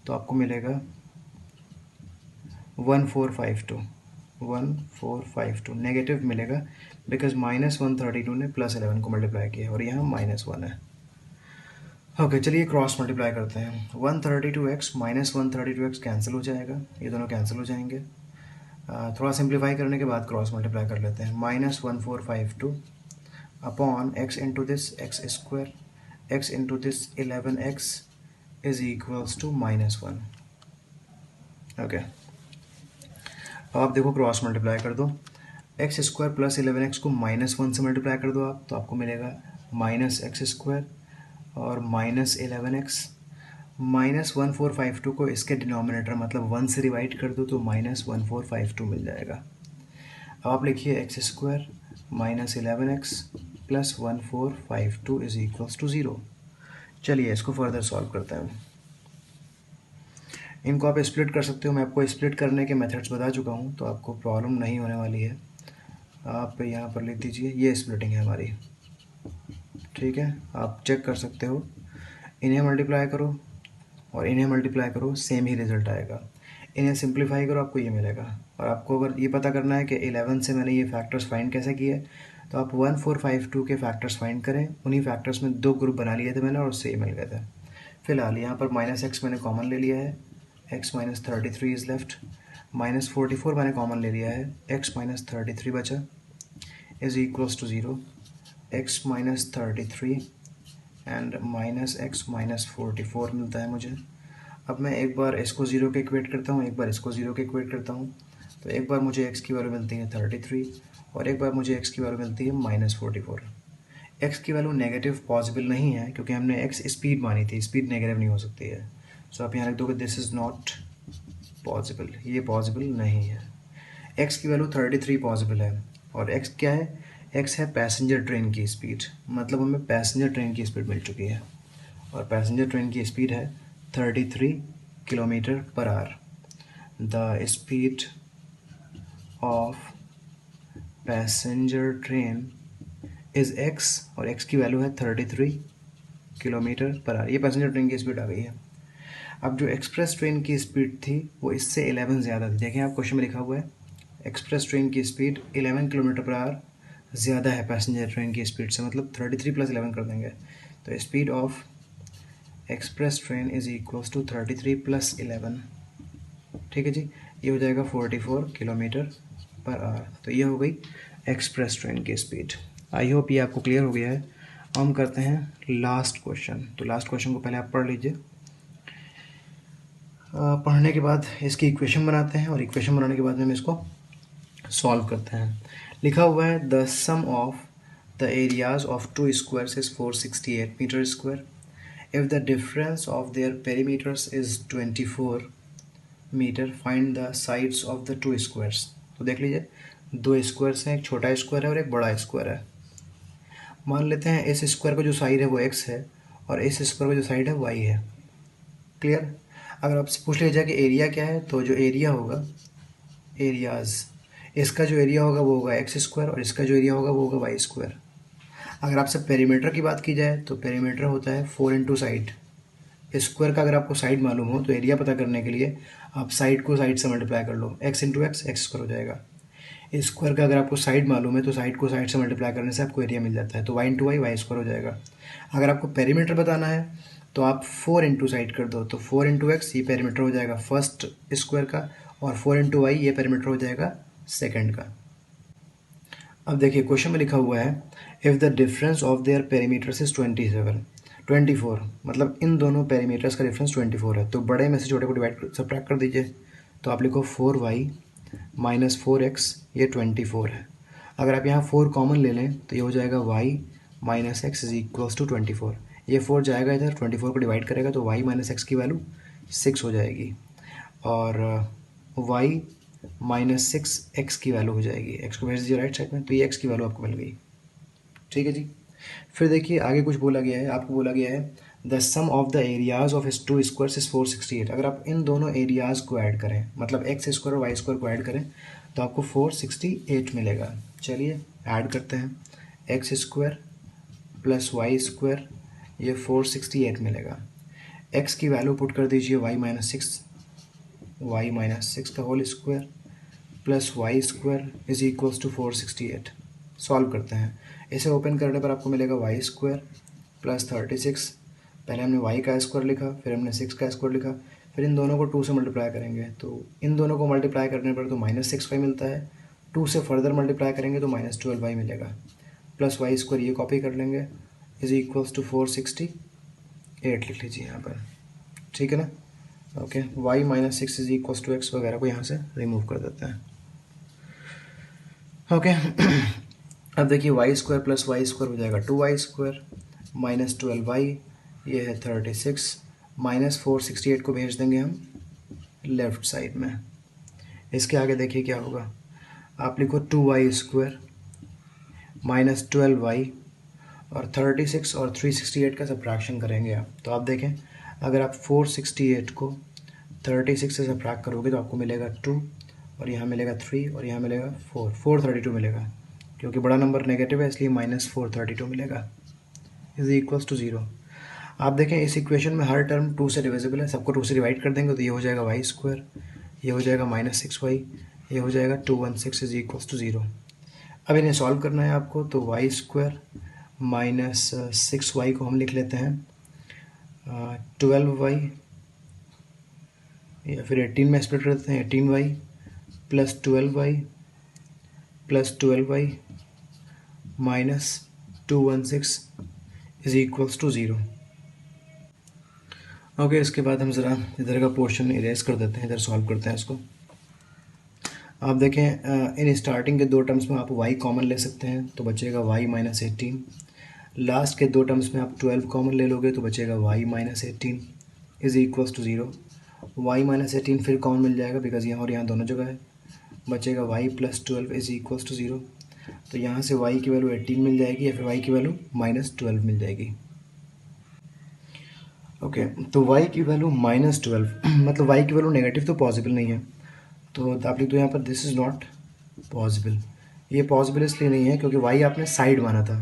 तो आपको मिलेगा 1452 नेगेटिव मिलेगा, बिकॉज -132 ने +11 को मल्टीप्लाई किया और यहाँ -1 है। ओके, चलिए क्रॉस मल्टीप्लाई करते हैं। 132x -132x कैंसिल हो जाएगा, ये दोनों कैंसिल हो जाएंगे। थोड़ा सिंप्लीफाई करने के बाद क्रॉस मल्टीप्लाई कर लेते हैं। -1452 upon x into this x², x into this 11x is equals to -1। Okay, अब आप देखो क्रॉस मल्टीप्लाई कर दो। x² + 11x को -1 से मल्टीप्लाई कर दो आप, तो आपको मिलेगा -x² और -11x। -1452 को इसके डिनोमिनेटर मतलब 1 से डिवाइड कर दो तो -1452 मिल जाएगा। अब आप लिखिए x² -11x + 1452 is equals to 0। चलिए इसको फर्दर सॉल्व करते हैं। इनको आप स्प्लिट कर सकते हो, मैं आपको स्प्लिट करने के मेथड्स बता चुका हूँ, तो आपको प्रॉब्लम नहीं होने वाली है। आप यहाँ पर लिख दीजिए, ये स्प्लिटिंग है हमारी, ठीक है। आप चेक कर सकते हो, इन्हें मल्टीप्लाई करो और इन्हें मल्टीप्लाई करो, सेम ही रिजल्ट आएगा। इन्हें सिंप्लीफाई करो, आपको ये मिलेगा। और आपको अगर ये पता करना है कि 11 से मैंने ये फैक्टर्स फाइंड कैसे किए, तो आप 1452 के फैक्टर्स फाइंड करें। उन्हीं फैक्टर्स में 2 ग्रुप बना लिए थे मैंने और उससे ये मिल गए थे। फिलहाल यहाँ पर -x मैंने कॉमन ले लिया है, x -33 इज़ लेफ्ट। -44 मैंने कॉमन ले लिया है, x -33 बचा, is equals to 0। x -33 and -x -44 मिलता है मुझे। अब मैं एक बार इसको 0 के इक्वेट करता हूँ, एक बार इसको 0 के इक्वेट करता हूँ। तो एक बार मुझे x की वैल्यू मिलती है 33 और एक बार मुझे x की वैल्यू मिलती है -44। x की वैल्यू नेगेटिव पॉसिबल नहीं है क्योंकि हमने x स्पीड मानी थी, स्पीड नेगेटिव नहीं हो सकती है। सो आप यहाँ लिख दोगे दिस इज़ नॉट पॉसिबल, ये पॉसिबल नहीं है। x की वैल्यू 33 पॉसिबल है और x क्या है? x है पैसेंजर ट्रेन की स्पीड, मतलब हमें पैसेंजर ट्रेन की स्पीड मिल चुकी है और पैसेंजर ट्रेन की स्पीड है 33 km/h। The speed of passenger train is x और x की वैल्यू है 33 km/h। ये पैसेंजर ट्रेन की स्पीड आ गई है। अब जो एक्सप्रेस ट्रेन की स्पीड थी वो इससे 11 ज़्यादा थी। देखें आप क्वेश्चन में लिखा हुआ है एक्सप्रेस ट्रेन की स्पीड 11 km/h ज़्यादा है पैसेंजर ट्रेन की स्पीड से, मतलब 33 + 11 कर देंगे तो speed of express train is equals to 33 + 11। ठीक है जी, ये हो जाएगा 44 km/h। तो ये हो गई एक्सप्रेस ट्रेन की स्पीड। आई होप ये आपको क्लियर हो गया है। हम करते हैं लास्ट क्वेश्चन। तो लास्ट क्वेश्चन को पहले आप पढ़ लीजिए। पढ़ने के बाद इसकी इक्वेशन बनाते हैं और इक्वेशन बनाने के बाद में हम इसको सॉल्व करते हैं। लिखा हुआ है the sum of the areas of two squares is 468 meter square. If the difference of their perimeters is 24 metre, find the sides of the two squares. तो देख लीजिए, दो स्क्वायर्स हैं, एक छोटा स्क्वायर है और एक बड़ा स्क्वायर है। मान लेते हैं इस स्क्वायर का जो साइड है वो x है और इस स्क्वायर का जो साइड है y है। क्लियर? अगर आपसे पूछ लिया जाए कि एरिया क्या है, तो जो एरिया होगा, एरियाज, इसका जो एरिया होगा वो होगा एक्स स्क्वायर और इसका जो एरिया होगा वो होगा वाई स्क्वायर। अगर आपसे पेरीमीटर की बात की जाए तो पेरीमीटर होता है 4 इंटू साइड। स्क्वायर का अगर आपको साइड मालूम हो तो एरिया पता करने के लिए आप साइड को साइड से मल्टीप्लाई कर लो, x into x, x square हो जाएगा। स्क्वायर का अगर आपको साइड मालूम है तो साइड को साइड से मल्टीप्लाई करने से आपको एरिया मिल जाता है, तो y into y, y square हो जाएगा। अगर आपको पेरीमीटर बताना है तो आप 4 इंटू साइड कर दो, तो 4 इंटू एक्स ये पेरीमीटर हो जाएगा फर्स्ट स्क्वायर का, और 4 इंटू वाई ये पेरीमीटर हो जाएगा सेकेंड का। अब देखिए क्वेश्चन में लिखा हुआ है if the difference of their perimeters is 24, मतलब इन दोनों पेरीमीटर्स का डिफरेंस 24 है, तो बड़े में से छोटे को सब्ट्रैक्ट कर दीजिए। तो आप लिखो 4y माइनस 4x, ये 24 है। अगर आप यहाँ 4 कॉमन ले लें तो ये हो जाएगा y माइनस एक्स इज इक्वल्स टू 24। ये 4 जाएगा इधर, 24 को डिवाइड करेगा तो y माइनस एक्स की वैल्यू 6 हो जाएगी, और y माइनस 6 एक्स की वैल्यू हो जाएगी। एक्स को भेज दीजिए राइट साइड में, तो ये एक्स की वैल्यू आपको मिल गई। ठीक है जी। फिर देखिए आगे कुछ बोला गया है, आपको बोला गया है the sum of the areas of two squares is 468। अगर आप इन दोनों एरियाज को ऐड करें, मतलब एक्स स्क्वायर और वाई स्क्वायर को ऐड करें, तो आपको 468 मिलेगा। चलिए ऐड करते हैं, x square plus y square, ये 468 मिलेगा। एक्स की वैल्यू पुट कर दीजिए वाई माइनस सिक्स का whole square plus y square is equals to 468। Solve करते हैं, इसे ओपन करने पर आपको मिलेगा वाई स्क्वायर प्लस 36। पहले हमने वाई का स्क्वायर लिखा, फिर हमने 6 का स्क्वायर लिखा, फिर इन दोनों को 2 से मल्टीप्लाई करेंगे, तो इन दोनों को मल्टीप्लाई करने पर तो -6y मिलता है। 2 से फर्दर मल्टीप्लाई करेंगे तो -12y मिलेगा, प्लस वाई स्क्वायर ये कॉपी कर लेंगे इज इक्वल्स टू 468 लिख लीजिए यहाँ पर। ठीक है ना? Okay, y minus 6 is equals to x वगैरह को यहाँ से रिमूव कर देते हैं। ओके अब देखिए y square plus y square हो जाएगा 2y स्क्वायर माइनस 12y, ये है 36, माइनस 468 को भेज देंगे हम लेफ़्ट साइड में। इसके आगे देखिए क्या होगा, आप लिखो 2y स्क्वायर माइनस 12y और 36 और 368 का सब्ट्रैक्शन करेंगे आप। तो आप देखें अगर आप 468 को 36 से सब्ट्रैक्ट करोगे तो आपको मिलेगा 2 और यहाँ मिलेगा 3 और यहाँ मिलेगा 432 मिलेगा, क्योंकि बड़ा नंबर नेगेटिव है इसलिए -432 मिलेगा इज इक्वल्स टू 0। आप देखें इस इक्वेशन में हर टर्म 2 से डिविजिबल है, सबको 2 से डिवाइड कर देंगे तो ये हो जाएगा वाई स्क्वायर, ये हो जाएगा -6y, ये हो जाएगा 216 इज इक्वल्स टू 0। अब इन्हें सॉल्व करना है आपको, तो वाई स्क्वायर माइनस 6y को हम लिख लेते हैं 12y, या फिर 18 में स्प्लिट कर देते हैं, 18y plus 12y minus 216 is equals to 0। Okay, इसके बाद हम ज़रा इधर का पोर्शन इरेज कर देते हैं, इधर सॉल्व करते हैं इसको। आप देखें इन स्टार्टिंग के 2 टर्म्स में आप y कॉमन ले सकते हैं तो बचेगा y माइनस 18। लास्ट के 2 टर्म्स में आप 12 कॉमन ले लोगे तो बचेगा y minus 18 is equals to 0। y minus 18 फिर कॉमन मिल जाएगा बिकॉज यहाँ और यहाँ दोनों जगह है, बचेगा y plus 12 is equals to 0। तो यहाँ से y की वैल्यू 18 मिल जाएगी या फिर y की वैल्यू -12 मिल जाएगी। ओके तो y की वैल्यू -12 मतलब y की वैल्यू नेगेटिव तो पॉसिबल नहीं है, तो आप लिख दो यहाँ पर दिस इज़ नॉट पॉसिबल। ये पॉसिबल इसलिए नहीं है क्योंकि y आपने साइड माना था,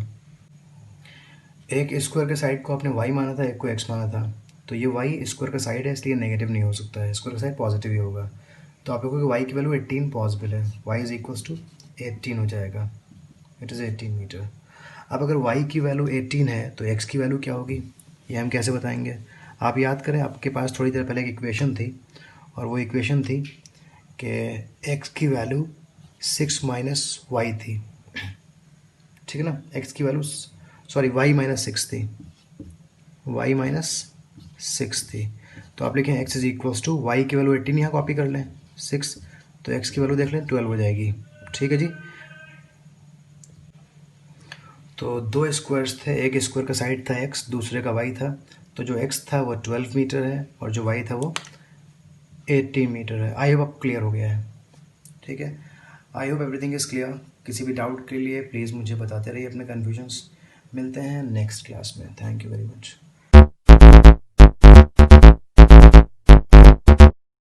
एक स्क्वायर के साइड को आपने y माना था, एक को x माना था, तो ये y स्क्वायर का साइड है इसलिए नेगेटिव नहीं हो सकता है, स्क्वायर का साइड पॉजिटिव ही होगा। तो आप लोगों की y की वैल्यू 18 पॉसिबल है, y इज इक्वल्स टू 18 हो जाएगा, इट इज़ 18 मीटर। अब अगर y की वैल्यू 18 है तो x की वैल्यू क्या होगी, ये हम कैसे बताएंगे? आप याद करें आपके पास थोड़ी देर पहले एक इक्वेशन थी और वो इक्वेशन थी कि x की वैल्यू 6 माइनस वाई थी, ठीक है ना? x की वैल्यू y माइनस 6 थी, y माइनस 6 थी, तो आप लिखें x is equals to y की वैल्यू 18 यहाँ कॉपी कर लें 6, तो x की वैल्यू देख लें 12 हो जाएगी। ठीक है जी। तो दो स्क्वायर्स थे, एक स्क्वायर का साइड था x, दूसरे का y था। तो जो x था वो 12 मीटर है और जो y था वो 18 मीटर है। आई होप अब क्लियर हो गया है। ठीक है, I hope everything is clear. किसी भी डाउट के लिए प्लीज़ मुझे बताते रहिए अपने कन्फ्यूजन्स। मिलते हैं नेक्स्ट क्लास में। Thank you very much.